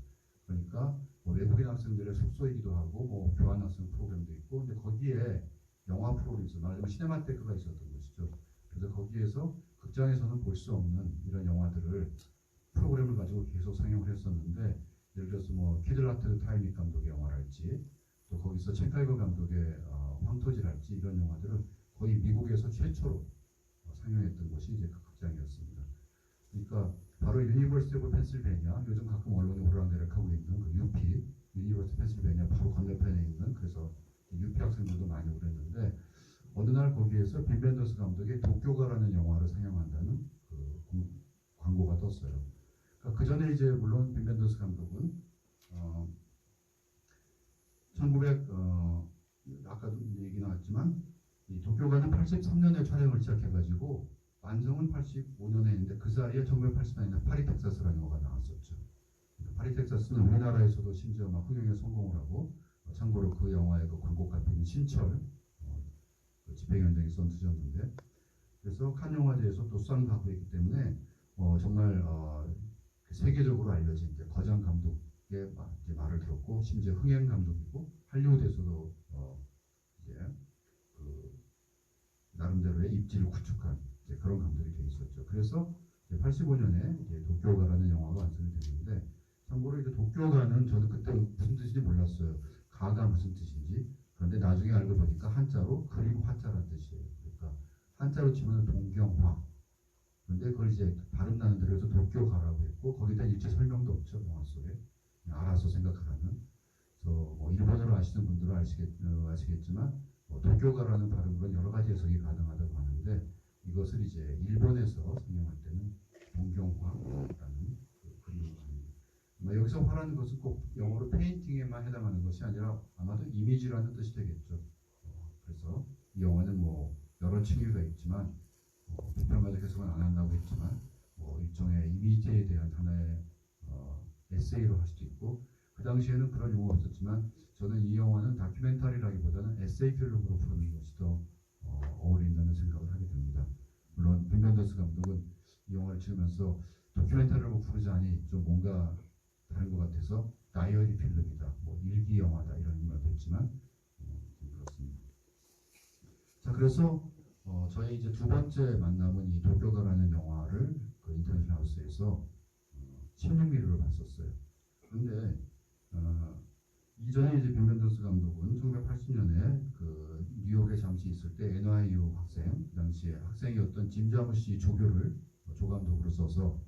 그러니까 외국인 학생들의 숙소이기도 하고 교환 학생 프로그램도 있고 근데 거기에 영화 프로그램이 있어요. 말하자면 시네마테크가 있었던 것이죠. 그래서 거기에서 극장에서는 볼 수 없는 이런 영화들을 프로그램을 가지고 계속 상영을 했었는데 예를 들어서 키들라트 타이믹 감독의 영화랄지 또 거기서 체카이거 감독의 황토지랄지 이런 영화들을 거의 미국에서 최초로 상영했던 곳이 이제 그 극장이었습니다. 그러니까 바로 유니버시티 오브 펜실베니아 요즘 가끔 언론이 오르락내락하고 있는 그 UP 유니버시티 펜실베니아 바로 건너편에 있는 그래서 UP 학생들도 많이 오랬는데 어느 날 거기에서 빈 벤더스 감독의 도쿄가라는 영화를 상영한다는 그 광고가 떴어요. 그러니까 그 전에 이제 물론 빈 벤더스 감독은 어, 1900 아까도 얘기 나왔지만 이 도쿄가는 83년에 촬영을 시작해가지고 완성은 85년에 했는데 그 사이에 1980년에 파리 텍사스라는 영화가 나왔었죠. 파리 텍사스는 우리나라에서도 심지어 막 흥행에 성공을 하고 참고로 그 영화의 그 광고 카피는 신철 그 집행위원장이 써주셨는데 그래서 칸 영화제에서 또 수상도 하고 있기 때문에 정말 세계적으로 알려진 이제 거장 감독의 이제 말을 들었고 심지어 흥행 감독이고 할리우드에서도 이제 그 나름대로의 입지를 구축한 이제 그런 감독이 돼 있었죠. 그래서 85년에 이제 도쿄가라는 영화가 완성이 됐는데 참고로 이제 도쿄가는 저도 그때 무슨 뜻인지 몰랐어요. 가가 무슨 뜻인지. 그런데 나중에 알고 보니까 한자로 그림 화자라는 뜻이에요. 그러니까 한자로 치면 동경화. 그런데 그걸 이제 발음 나는 대로 해서 도쿄가라고 했고 거기다 일체 설명도 없죠. 영화 속에. 그냥 알아서 생각하라는. 그래서 뭐 일본어를 아시는 분들은 아시겠지만 도쿄가라는 발음으로는 여러 가지 해석이 가능하다고 하는데 이것을 이제 일본에서 설명할 때는 동경화라는 그 그림으로 합니다. 여기서 화라는 것은 꼭 영어로 페인팅에만 해당하는 것이 아니라 아마도 이미지라는 뜻이 되겠죠. 그래서 이 영화는 뭐 여러 층위가 있지만 비판가적 해석은 안 한다고 했지만 일종의 이미지에 대한 하나의 에세이로 할 수도 있고 그 당시에는 그런 용어가 없었지만 저는 이 영화는 다큐멘터리라기보다는 에세이 필름으로 부르는 것이 더 어울린다는 생각을 하게 됩니다. 물론 빈 벤더스 감독은 이 영화를 찍으면서 다큐멘터리라고 부르자니 좀 뭔가 다른 것 같아서 다이어리 필름이다, 뭐 일기 영화다 이런 말도 했지만 그렇습니다. 자 그래서 저희 이제 두 번째 만남은 이 도쿄가라는 영화를 그 인터넷 하우스에서 16mm로 봤었어요. 그런데 이전에 이제 빈 벤더스 감독은 1980년에 그 뉴욕에 잠시 있을 때 NYU 학생, 그 당시에 학생이었던 짐 자무시 조교를 조감독으로 써서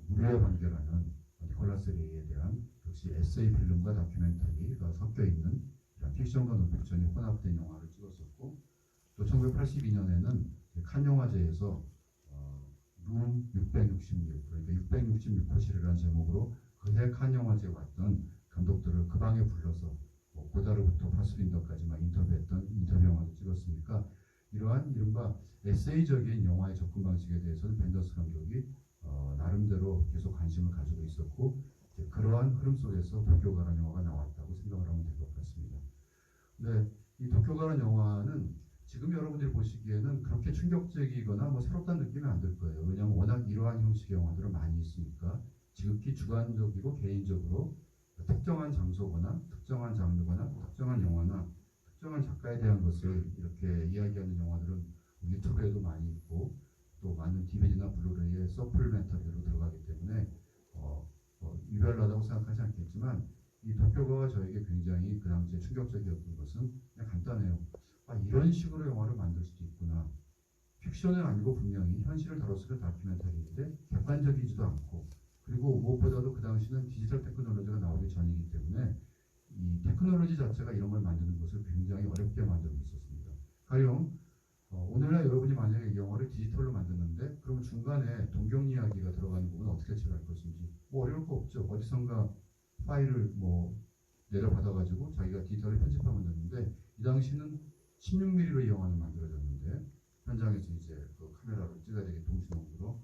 무료의 관계라는 니콜라스 레이에 대한 역시 에세이 필름과 다큐멘터리가 섞여 있는 이런 픽션과 논픽션이 혼합된 영화를 찍었었고 또 1982년에는 칸 영화제에서 룸 666 그러니까 666호실이라는 제목으로 그해 칸 영화제에 왔던 감독들을 그 방에 불러서 고다르부터 파스빈더까지 막 인터뷰했던 인터뷰 영화도 찍었으니까 이러한 이른바 에세이적인 영화의 접근 방식에 대해서는 벤더스 감독이 나름대로 계속 관심을 가지고 있었고 그러한 흐름 속에서 도쿄가라는 영화가 나왔다고 생각을 하면 될 것 같습니다. 근데 이 도쿄가라는 영화는 지금 여러분들이 보시기에는 그렇게 충격적이거나 뭐 새롭다는 느낌이 안 들 거예요. 왜냐하면 워낙 이러한 형식의 영화들은 많이 있으니까 지극히 주관적이고 개인적으로 특정한 장소거나 특정한 장르거나 특정한 영화나 특정한 작가에 대한 것을 이렇게 이야기하는 영화들은 유튜브에도 많이 있고 또 많은 DVD나 블루레이에 서플멘터리로 들어가기 때문에 유별나다고 생각하지 않겠지만 이 도쿄가가 저에게 굉장히 그 당시에 충격적이었던 것은 그냥 간단해요. 이런 식으로 영화를 만들 수도 있구나. 픽션은 아니고 분명히 현실을 다뤘을 다큐멘터리인데 객관적이지도 않고 그리고 무엇보다도 그 당시는 디지털 테크놀로지가 나오기 전이기 때문에 이 테크놀로지 자체가 이런 걸 만드는 것을 굉장히 어렵게 만들고 있었습니다. 가령 오늘날 여러분이 만약에 이 영화를 디지털로 만드는데 그러면 중간에 동경 이야기가 들어가는 부분은 어떻게 처리할 것인지 뭐 어려울 거 없죠. 어디선가 파일을 뭐 내려받아가지고 자기가 디지털을 편집하면 되는데 이 당시는 16mm로 이 영화는 만들어졌는데 현장에서 이제 그 카메라로 찍어야 되게 동시동으로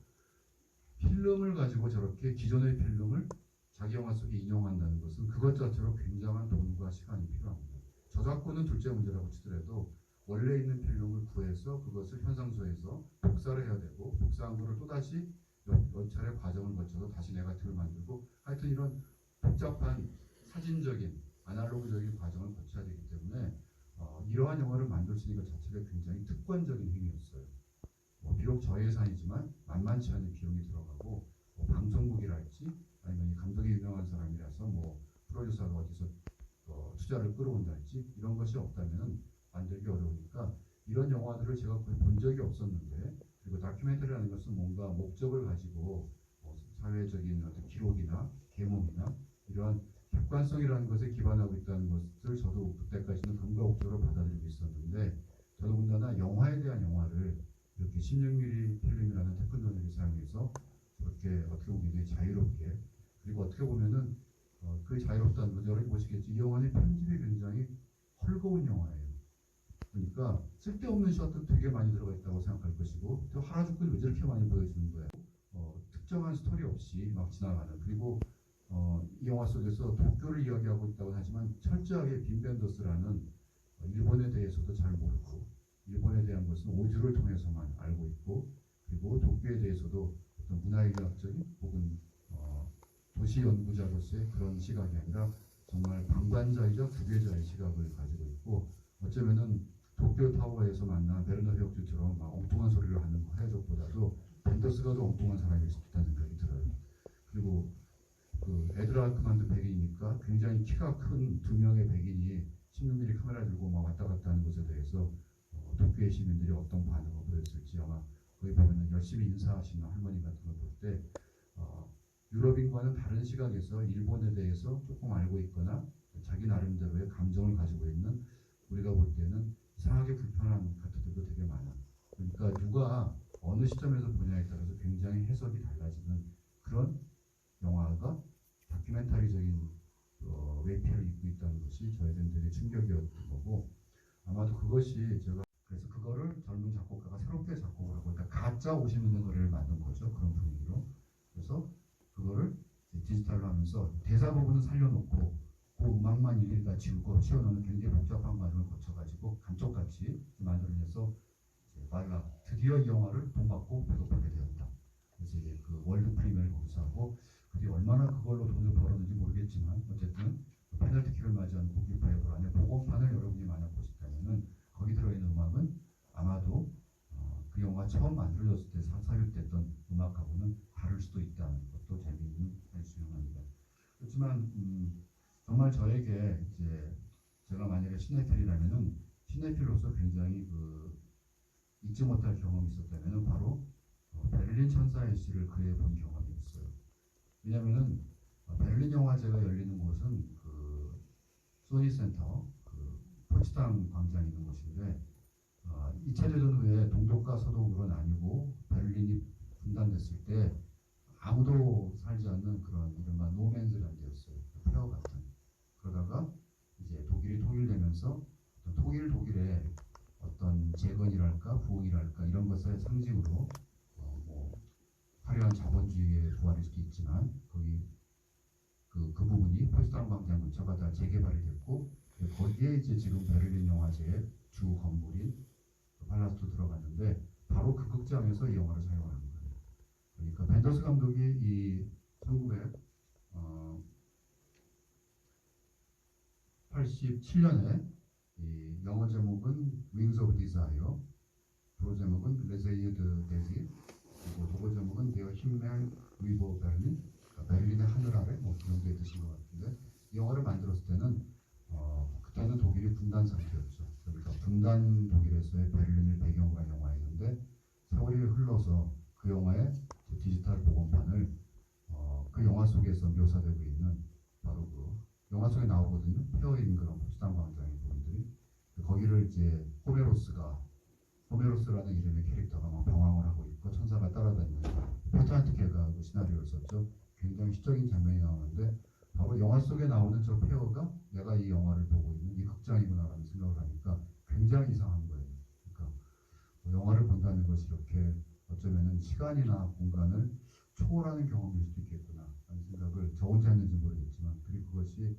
필름을 가지고 저렇게 기존의 필름을 자기 영화 속에 인용한다는 것은 그것 자체로 굉장한 돈과 시간이 필요합니다. 저작권은 둘째 문제라고 치더라도 원래 있는 필름을 구해서 그것을 현상소에서 복사를 해야 되고 복사한 거를 또다시 몇 차례 과정을 거쳐서 다시 네거티브를 만들고 하여튼 이런 복잡한 사진적인 아날로그적인 과정을 거쳐야 되기 때문에 이러한 영화를 만들 수 있는 것 자체가 굉장히 특권적인 행위였어요. 비록 저예산이지만 만만치 않은 비용이 들어가고 방송국이랄지 아니면 이 감독이 유명한 사람이라서 뭐 프로듀서가 어디서 투자를 끌어온달지 이런 것이 없다면 만들기 어려우니까 이런 영화들을 제가 거의 본 적이 없었는데 그리고 다큐멘터리라는 것은 뭔가 목적을 가지고 사회적인 어떤 기록이나 계몽이나 이러한 객관성이라는 것에 기반하고 있다는 것을 저도 그때까지는 금과 옥조로 받아들이고 있었는데 더더군다나 영화에 대한 영화를 이렇게 16mm 필름이라는 테크놀로지를 사용해서 그렇게 어떻게 보면 굉장히 자유롭게 그리고 어떻게 보면은 그 자유롭다는 거 여러분이 보시겠지. 이 영화는 편집이 굉장히 헐거운 영화예요. 그러니까 쓸데없는 샷도 되게 많이 들어가 있다고 생각할 것이고 또 하라주쿠를 왜 저렇게 많이 보여주는 거예요. 특정한 스토리 없이 막 지나가는. 그리고 이 영화 속에서 도쿄를 이야기하고 있다고 하지만 철저하게 빈 벤더스라는 일본에 대해서도 잘 모르고 일본에 대한 것은 오주를 통해서만 알고 있고 그리고 도쿄에 대해서도 어떤 문화의학적인 혹은 도시 연구자로서의 그런 시각이 아니라 정말 방관자이자 구계자의 시각을 가지고 있고 어쩌면은 도쿄 타워에서 만난 베르너 헤옥주처럼 막 엉뚱한 소리를 하는 해적보다도 벤더스가 더 엉뚱한 사람일 수 있다는 생각이 들어요. 그리고 그 에드라 크만도 백인이니까 굉장히 키가 큰 두 명의 백인이 16mm 카메라 들고 막 왔다 갔다 하는 것에 대해서 도쿄의 시민들이 어떤 반응을 보였을지 아마 거기 보면은 열심히 인사하시는 할머니 같은 걸 볼 때 유럽인과는 다른 시각에서 일본에 대해서 조금 알고 있거나 자기 나름대로의 감정을 가지고 있는 우리가 볼 때는 이상하게 불편한 카트들도 되게 많아. 그러니까 누가 어느 시점에서 보냐에 따라서 굉장히 해석이 달라지는 그런 영화가 다큐멘터리적인 외피를 입고 있다는 것이 저희들은 되게 충격이었던 거고 아마도 그것이 제가 그래서 그거를 젊은 작곡가가 새롭게 작곡을 하고 그러니까 가짜 50년대 노래를 만든 거죠. 그런 분위기로. 그래서 그거를 디지털로 하면서 대사 부분은 살려놓고 그 음악만 일일다 지우고 치워놓는 굉장히 복잡한 과정을 거쳐가지고 감쪽같이 만들어내서 말라 드디어 이 영화를 돈 받고 배급하게 되었다. 그래서 이제 그 월드 프리미어를 거기서 하고 그 뒤에 얼마나 그걸로 돈을 벌었는지 모르겠지만 어쨌든 페널티킥을 맞이한 고기파이브 안에 복원판을 여러분이 만약 보셨다면은 거기 들어있는 음악은 아마도 그 영화 처음 만들어졌을 때 삽입됐던 음악하고는 다를 수도 있다는 것도 재미있는 수용합니다. 그렇지만 정말 저에게 이제 제가 만약에 시네필이라면은 시네필로서 굉장히 그 잊지 못할 경험이 있었다면은 바로 베를린 천사의 시를 그해 본 경험이 있어요. 왜냐면은 베를린 영화제가 열리는 곳은 그 소니 센터 그 포츠담 광장에 있는 곳인데 2차 대전 후에 동독과 서독으로 나뉘고 베를린이 분단됐을 때 아무도 살지 않는 그런 이른바 노맨즈랜드였어요. 폐허 같은. 그러다가 이제 독일이 통일되면서 독일의 어떤 재건이랄까 부흥이랄까 이런 것의 상징으로 뭐 화려한 자본주의의 부활일 수도 있지만 거기 그 부분이 포츠담 광장 근처가 다 재개발이 됐고 거기에 이제 지금 베를린 영화제의 주 건물인 팔라스도 들어갔는데 바로 그 극장에서 이 영화를 촬영하는 거예요. 그러니까 벤더스 감독이 이 1987년에 이 영어 제목은 Wings of Desire, 프로 제목은 레세이드 데지, 그리고 독어 제목은 데어 힘멜 위버 베를린, 베를린의 하늘 아래 뭐 그런 게 뜻인 것 같은데 이 영화를 만들었을 때는 그때는 독일이 분단 상태였죠. 그러니까 분단 독일에서의 베를린을 배경으로 한 영화였는데 세월이 흘러서 그 영화의 디지털 복원판을 그 영화 속에서 묘사되고 있는 바로 그 영화 속에 나오거든요. 폐허 있는 그런 포츠담 광장의 부분들이 거기를 이제 호메로스라는 이름의 캐릭터가 막 방황을 하고 있고 천사가 따라다니는 페트란티케가 그 시나리오를 썼죠. 굉장히 시적인 장면이 나오는데 바로 영화 속에 나오는 저 폐허가 내가 이 영화를 보고 있는 이 극장이구나라는 생각을 하니까 굉장히 이상한 거예요. 그러니까 영화를 본다는 것이 이렇게 어쩌면은 시간이나 공간을 초월하는 경험일 수도 있겠구나 하는 생각을 저 혼자 했는지 모르겠지만 그리고 그것이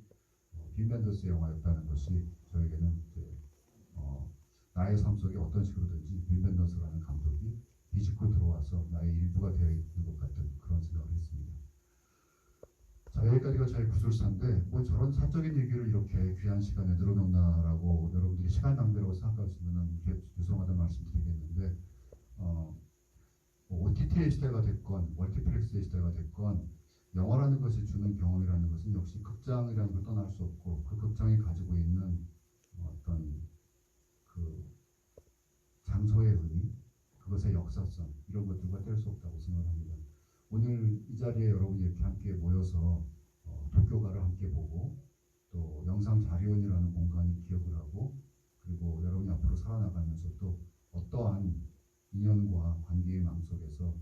빈 벤더스의 영화였다는 것이 저에게는 이제 나의 삶 속에 어떤 식으로든지 빈 벤더스라는 감독이 비집고 들어와서 나의 일부가 되어 있는 것 같은 그런 생각을 했습니다. 자, 여기까지가 저의 구술사인데 뭐 저런 사적인 얘기를 이렇게 귀한 시간에 늘어놓나라고 여러분들이 시간 낭비라고 생각하시면 죄송하다는 말씀 드리겠는데 OTT의 시대가 됐건 멀티플렉스의 시대가 됐건 영화라는 것이 주는 경험이라는 것은 역시 극장이라는 걸 떠날 수 없고 그 극장이 가지고 있는 어떤 그 장소의 의미, 그것의 역사성 이런 것들과 뗄 수 없다고 생각합니다. 오늘 이 자리에 여러분이 이렇게 함께 모여서 도쿄가를 함께 보고 또 영상 자료원이라는 공간을 기억을 하고 그리고 여러분이 앞으로 살아나가면서 또 어떠한 인연과 관계의 망 속에서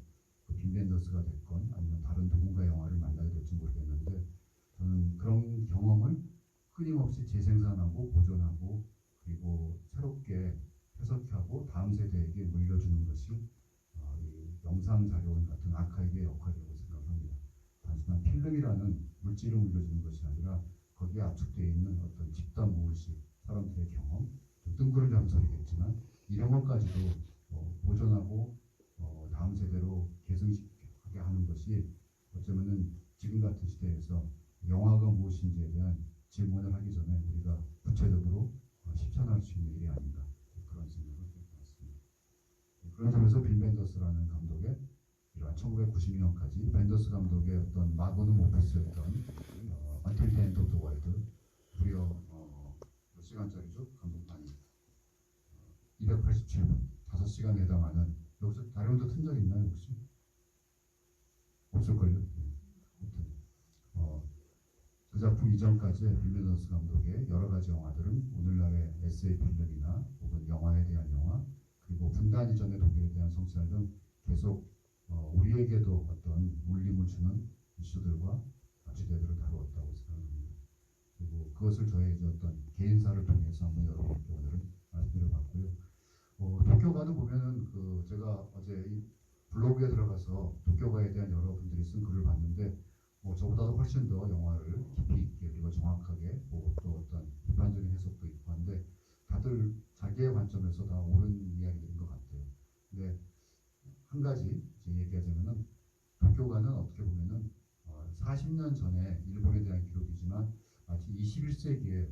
빈 벤더스가 됐건 아니면 다른 누군가의 영화를 만나게 될지 모르겠는데 저는 그런 끊임없이 재생산하고 보존하고 그리고 새롭게 해석하고 다음 세대에게 물려주는 것이 이 영상 자료원 같은 아카이브의 역할이라고 생각합니다. 단순한 필름이라는 물질을 물려주는 것이 아니라 거기에 압축되어 있는 어떤 집단 무의식, 사람들의 경험, 좀 뜬구름 소리겠지만 이런 것까지도 보존하고 다음 세대로 계승하게 하는 것이 어쩌면은 지금 같은 시대에서 영화가 무엇인지에 대한 질문을 하기 전에 우리가 구체적으로 실천할 수 있는 일이 아닌가 그런 생각을 갖고 있습니다. 그런 점에서 빌 벤더스라는 감독의 이러한 1992년까지 벤더스 감독의 어떤 마그눔 오피스였던 Until the End of the World 무려 몇 시간짜리죠? 감독판이 287분 5시간에 해당하는 여기서 다른 분도 튼 적 있나요 혹시? 없을걸요? 아무튼 그 작품 이전까지 빌 벤더스 감독의 여러 가지 영화들은 오늘날의 SF 필름이나 혹은 영화에 대한 영화 그리고 분단 이전의 독일에 대한 성찰 등 계속 우리에게도 어떤 울림을 주는 이슈들과 주제들을 다루었다고 생각합니다. 그리고 그것을 저의 이제 어떤 개인사를 통해서 한번 여러분께 오늘은 말씀드려봤고요. 도쿄가는 보면은 제가 어제 이 블로그에 들어가서 도쿄가에 대한 여러분들이 쓴 글을 봤는데 저보다도 훨씬 더 영화를 깊이 있게 그리고 정확하게 보고 또 어떤 비판적인 해석도 있고 한데 다들 자기의 관점에서 다 옳은 이야기인 것 같아요. 근데 한 가지 이제 얘기하자면은 도쿄가는 어떻게 보면은 40년 전에 일본에 대한 기록이지만 마치 21세기에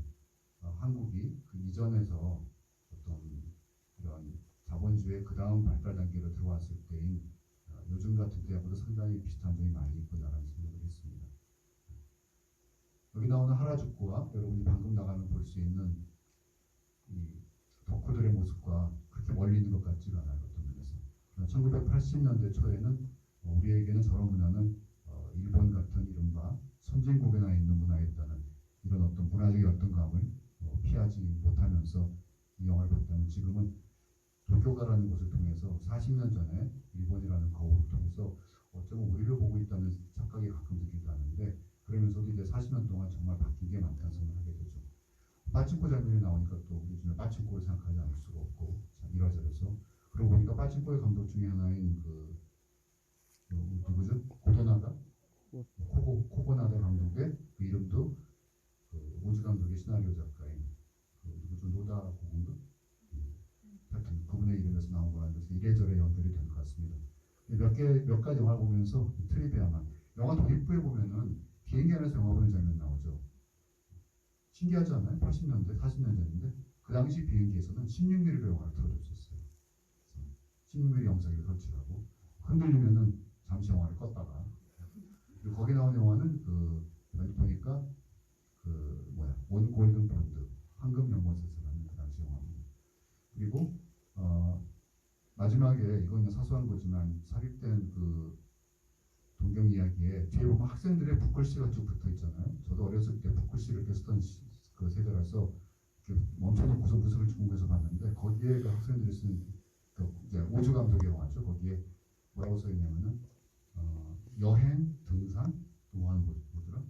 한국이 그 이전에서 어떤 이런 자본주의 그 다음 발달 단계로 들어왔을 때인 요즘 같은 때하고도 상당히 비슷한 점이 많이 있구나라는 생각을 했습니다. 여기 나오는 하라주쿠와 여러분이 방금 나가면 볼 수 있는 이 덕후들의 모습과 그렇게 멀리 있는 것 같지가 않아요. 어떤 면에서. 1980년대 초에는 우리에게는 저런 문화는 일본 같은 이른바 선진국에 나 있는 문화였다는 이런 어떤 문화적 열등감을 피하지 못하면서 이 영화를 봤다면 지금은 도쿄가라는 곳을 통해서 40년 전에 일본이라는 거울을 통해서 어쩌면 우리를 보고 있다는 착각이 가끔 들기도 하는데 그러면서도 이제 40년 동안 정말 바뀐 게 많다는 생각을 하게 되죠. 빠친코 장면이 나오니까 또 요즘에 빠친코를 생각하지 않을 수가 없고 참 이러저러서 그러고 보니까 빠친코의 감독 중에 하나인 누구죠? 고도나가? 코고나다 감독의 그 이름도 오즈 감독의 시나리오 작가인 누구죠? 노다 고군가? 하여튼 그분의 이름에서 나온 거라는 것은 이래저래 연결이 된 것 같습니다. 몇 가지 영화를 보면서 트리비아만 영화 도입부에 보면은 비행기 안에서 영화 보는 장면 나오죠. 신기하지 않아요? 80년대, 40년 전인데 그 당시 비행기에서는 16mm로 영화를 틀어줬었어요. 16mm 영상을 설치하고 흔들리면은 잠시 영화를 껐다가 그리고 거기 나온 영화는 보니까 원 골든 펀드 황금 연못에서라는 그 당시 영화입니다. 그리고 마지막에 이건 사소한 거지만 삽입된 동경 이야기에 뒤에 보면 학생들의 붓글씨가 쭉 붙어 있잖아요. 저도 어렸을 때 붓글씨를 이렇게 쓰던 그 세대라서 이렇게 멈춰놓고서 무습을 궁금해서 봤는데 거기에 그 학생들이 쓴 이제 오즈 감독의 영화죠. 거기에 뭐라고 써 있냐면은 여행, 등산, 또 뭐 하는 뭐더라?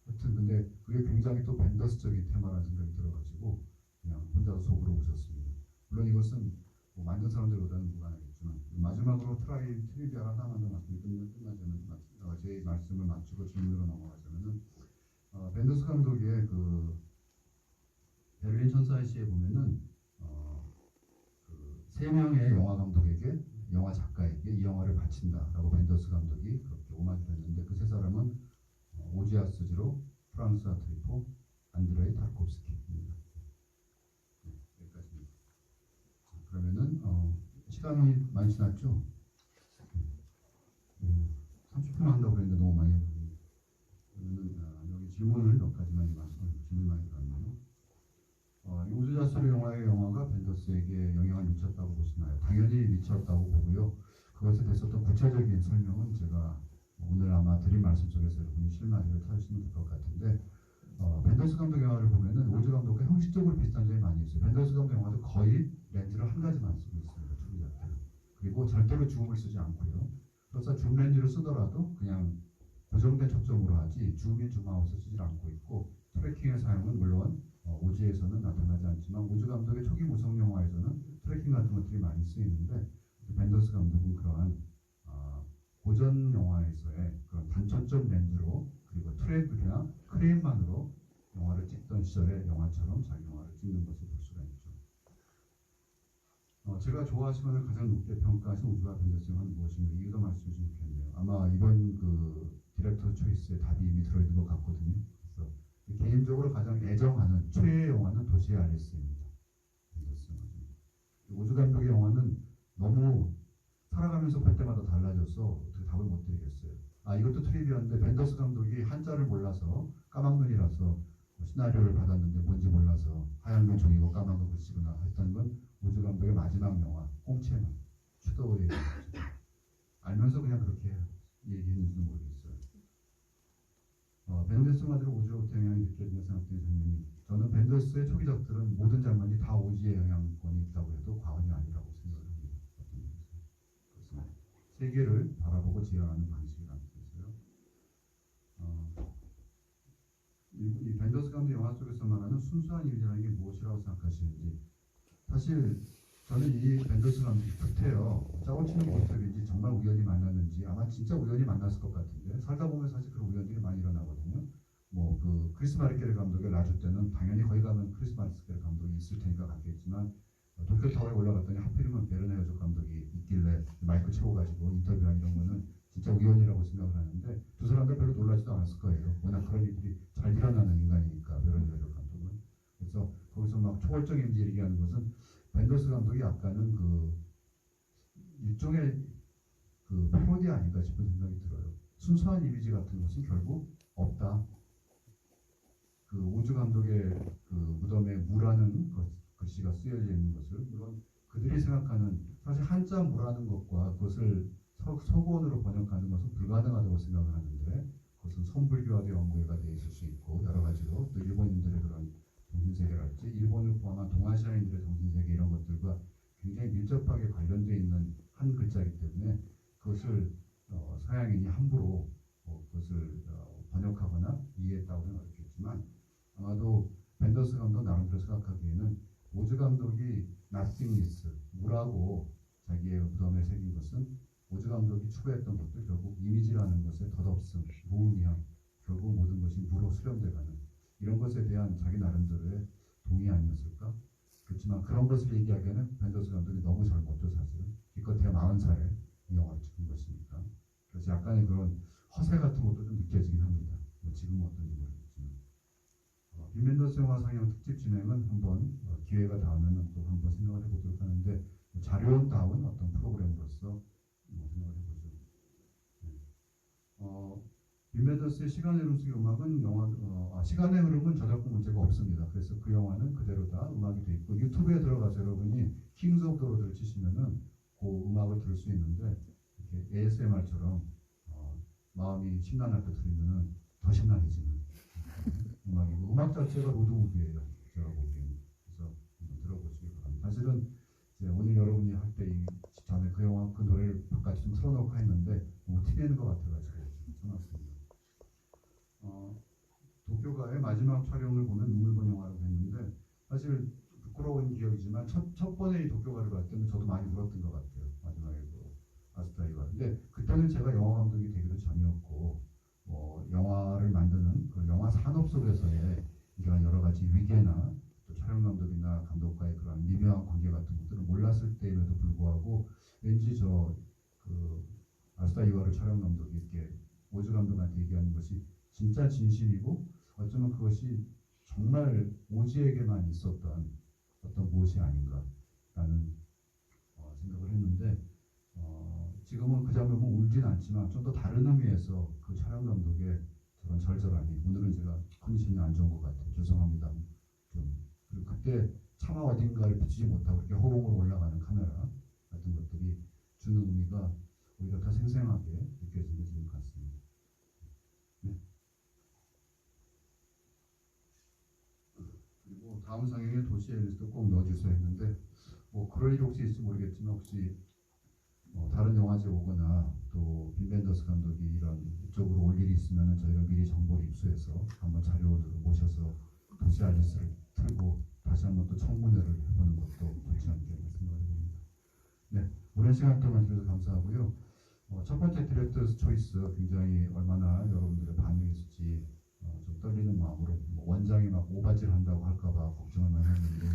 하여튼 근데 그게 굉장히 또 벤더스적인 테마라는 생각이 들어가지고 그냥 혼자서 속으로 웃었습니다. 물론 이것은 만든 사람들보다는 무관하겠지만 마지막으로 트리비아 하나만 더 말씀드리면 끝나자면 제 말씀을 마치고 질문으로 넘어가자면은 벤더스 감독의 베를린 천사의 시에 보면은 세 명의 영화 감독에게 영화 작가에게 이 영화를 바친다라고 벤더스 감독이 그렇게 오마주를 했는데 그 세 사람은 오지아스 지로, 프랑스와 트리포, 안드레이 타르코프스키입니다. 네, 여기까지입니다. 그러면은 시간이 많이 지났죠? 30분 한다고 그랬는데 너무 많이 해버립니다. 그러면은 여기 질문을 몇 가지만 질문 많이 들었네요. 오즈자스의 영화가 벤더스에게 영향을 미쳤다고 보시나요? 당연히 미쳤다고 보고요. 그것에 대해서 또 구체적인 설명은 제가 오늘 아마 드린 말씀 속에서 여러분이 실마리를 찾으시면 될 것 같은데 벤더스 감독 영화를 보면은 오즈 감독과 형식적으로 비슷한 점이 많이 있어요. 벤더스 감독 영화도 거의 렌즈를 한 가지만 쓰고 있습니다. 투기 자체로. 그리고 절대로 줌을 쓰지 않고요. 그래서 줌 렌즈를 쓰더라도 그냥 고정된 초점으로 하지 줌인 줌아웃을 쓰지 않고 있고 트래킹의 사용은 물론 오지에서는 나타나지 않지만 오즈 감독의 초기 무성 영화에서는 트래킹 같은 것들이 많이 쓰이는데 벤더스 감독은 그러한 고전 영화에서의 그런 단초점 렌즈로 그리고 트랙이나 크레인만으로 영화를 찍던 시절의 영화처럼 자기 영화를 찍는 것을 볼 수가 있죠. 제가 좋아하시거나 가장 높게 평가하신 우주와 벤더스 영화는 무엇인가 이유도 말씀해 주시면 좋겠네요. 아마 이번 그 디렉터 초이스의 답이 이미 들어있는 것 같거든요. 그래서 개인적으로 가장 애정하는 최애 영화는 도시의 앨리스입니다. 벤더스 영화 중에. 우주 감독의 영화는 너무 살아가면서 볼 때마다 달라져서 어떻게 답을 못 드리겠어요. 이것도 트리비아인데 벤더스 감독이 한자를 몰라서 까막눈이라서 시나리오를 받았는데 뭔지 몰라서 하얀 면 종이고 까만 거 글씨구나 했던 건 우주 감독의 마지막 영화 꽁체만 추도의 알면서 그냥 그렇게 얘기했는지도 모르겠어요. 벤더스 영화들의 우주로부터 영향이 느껴지는 생각되는 장면이 저는 벤더스의 초기작들은 모든 장면이 다 오지의 영향권이 있다고 해도 과언이 아니라고 생각을 합니다. 그래서 세계를 바라보고 지향하는 방식이라는 뜻이고요. 이 벤더스 감독 영화 속에서 말하는 순수한 이미지라는 게 무엇이라고 생각하시는지 사실 저는 이 벤더스 감독이 좋대요. 짜고 치는 모습인지 정말 우연히 만났는지 아마 진짜 우연히 만났을 것 같은데 살다 보면 사실 그런 우연들이 많이 일어나거든요. 뭐 그 크리스 마르켈 감독의 라주 때는 당연히 거기 가면 크리스 마르켈 감독이 있을 테니까 갔겠지만 도쿄타워에 올라갔더니 하필이면 베르네 헤르족 감독이 있길래 마이크 채워가지고 인터뷰한 이런 거는 진짜 우연이라고 생각을 하는데 두 사람도 별로 놀라지도 않았을 거예요. 워낙 그런 일들이 잘 일어나는 인간이니까 베르네 헤르족 감독은. 그래서 거기서 막 초월적인 일을 얘기하는 것은 벤더스 감독이 약간은 그 일종의 그 패러디 아닌가 싶은 생각이 들어요. 순수한 이미지 같은 것은 결국 없다. 그 우주 감독의 그 무덤에 무라는 글씨가 쓰여져 있는 것을 물론 그들이 생각하는 사실 한자 무라는 것과 그것을 서구어로 번역하는 것은 불가능하다고 생각을 하는데 그것은 선불교화의 원고가 되어 있을 수 있고 여러 가지로 또 일본인들의 그런 정신세계랄지 일본을 포함한 동아시아인들의 정신세계 이런 것들과 굉장히 밀접하게 관련되어 있는 한 글자이기 때문에 그것을 서양인이 함부로 그것을 번역하거나 이해했다고는 어렵겠지만 아마도 벤더스 감독 나름대로 생각하기에는 오즈 감독이 nothingness, 무라고 자기의 무덤에 새긴 것은 오즈 감독이 추구했던 것도 결국 이미지라는 것의 덧없음, 무의미함, 결국 모든 것이 무로 수렴돼가는 이런 것에 대한 자기 나름대로의 동의 아니었을까? 그렇지만 그런 것을 얘기하기에는 벤더스 감독이 너무 젊었죠 사실은. 기껏해야 40살에 이 영화를 찍은 것이니까. 그래서 약간의 그런 허세 같은 것도 좀 느껴지긴 합니다. 지금은 어떤지 모르겠지만. 빈 벤더스 영화 상영 특집 진행은 한번 기회가 닿으면 또 한번 생각을 해보도록 하는데 자료원 다운 어떤 프로그램으로서 생각을 해보죠. 빈 벤더스의 시간의 흐름 속의 음악은 시간의 흐름은 저작권 문제가 없습니다. 그래서 그 영화는 그대로 다 음악이 돼 있고 유튜브에 들어가서 여러분이 킹스 오브 도로드를 치시면은 그 음악을 들을 수 있는데 이렇게 ASMR처럼 마음이 심란할 때 들으면은 더 심란해지는 음악이고 음악 자체가 로드무비예요. 제가 보기에는. 그래서 한번 들어보시기 바랍니다. 사실은 이제 오늘 여러분이 할 때 이 전에 그 영화 그 노래를 바깥에 좀 틀어놓고 했는데 너무 티내는 것 같아가지고 써놨습니다. 도쿄가의 마지막 촬영을 보면 눈물 본 영화라고 했는데 사실 부끄러운 기억이지만 첫 번에 이 도쿄가를 갈 때는 저도 많이 울었던 것 같아요. 마지막에 그 아스타이와. 근데 그때는 제가 영화 감독이 되기도 전이었고 영화를 만드는 그 영화 산업 속에서의 이러한 여러 가지 위계나 또 촬영 감독이나 감독과의 그런 미묘한 관계 같은 것들을 몰랐을 때임에도 불구하고 왠지 그 아스타이와를 촬영 감독이 이렇게 오즈 감독한테 얘기하는 것이 진짜 진심이고 어쩌면 그것이 정말 오지에게만 있었던 어떤 무엇이 아닌가라는 생각을 했는데 지금은 그 장면 보면 울진 않지만 좀 더 다른 의미에서 그 촬영 감독의 저런 절절함이 오늘은 제가 컨디션이 안 좋은 것 같아요. 죄송합니다. 그리고 그때 차마 어딘가를 비치지 못하고 이렇게 호응으로 올라가는 카메라 같은 것들이 주는 의미가 오히려 더 생생하게 느껴지는 것 같습니다. 네. 그리고 다음 상영에 도시의 앨리스도 꼭 넣어주셔야 했는데 그럴 일 혹시 있을지 모르겠지만 혹시 다른 영화제 오거나 또 빈 벤더스 감독이 이런 이쪽으로 올 일이 있으면 저희가 미리 정보를 입수해서 한번 자료들을 모셔서 도시 아리스를 틀고 다시 한번 또 청문회를 해보는 것도 좋지 않겠나 생각을 해봅니다. 네, 오랜 시간 동안 주셔서 감사하고요. 첫 번째 디렉터스 초이스 굉장히 얼마나 여러분들의 반응이 있을지 좀 떨리는 마음으로 원장이 막 오바질 한다고 할까봐 걱정을 많이 했는데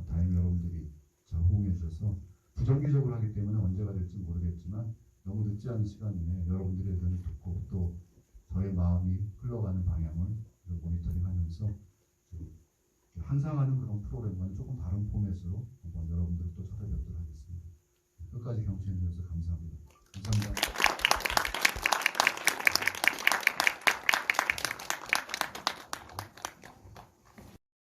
다행히 여러분들이 잘 호응해 주셔서 부정기적으로 하기 때문에 언제가 될지 모르겠지만 너무 늦지 않은 시간 내에 여러분들의 의견을 듣고 또 저의 마음이 흘러가는 방향을 모니터링하면서 좀 환상하는 그런 프로그램과는 조금 다른 포맷으로 한번 여러분들을 또 찾아뵙도록 하겠습니다. 끝까지 경청해 주셔서 감사합니다. 감사합니다.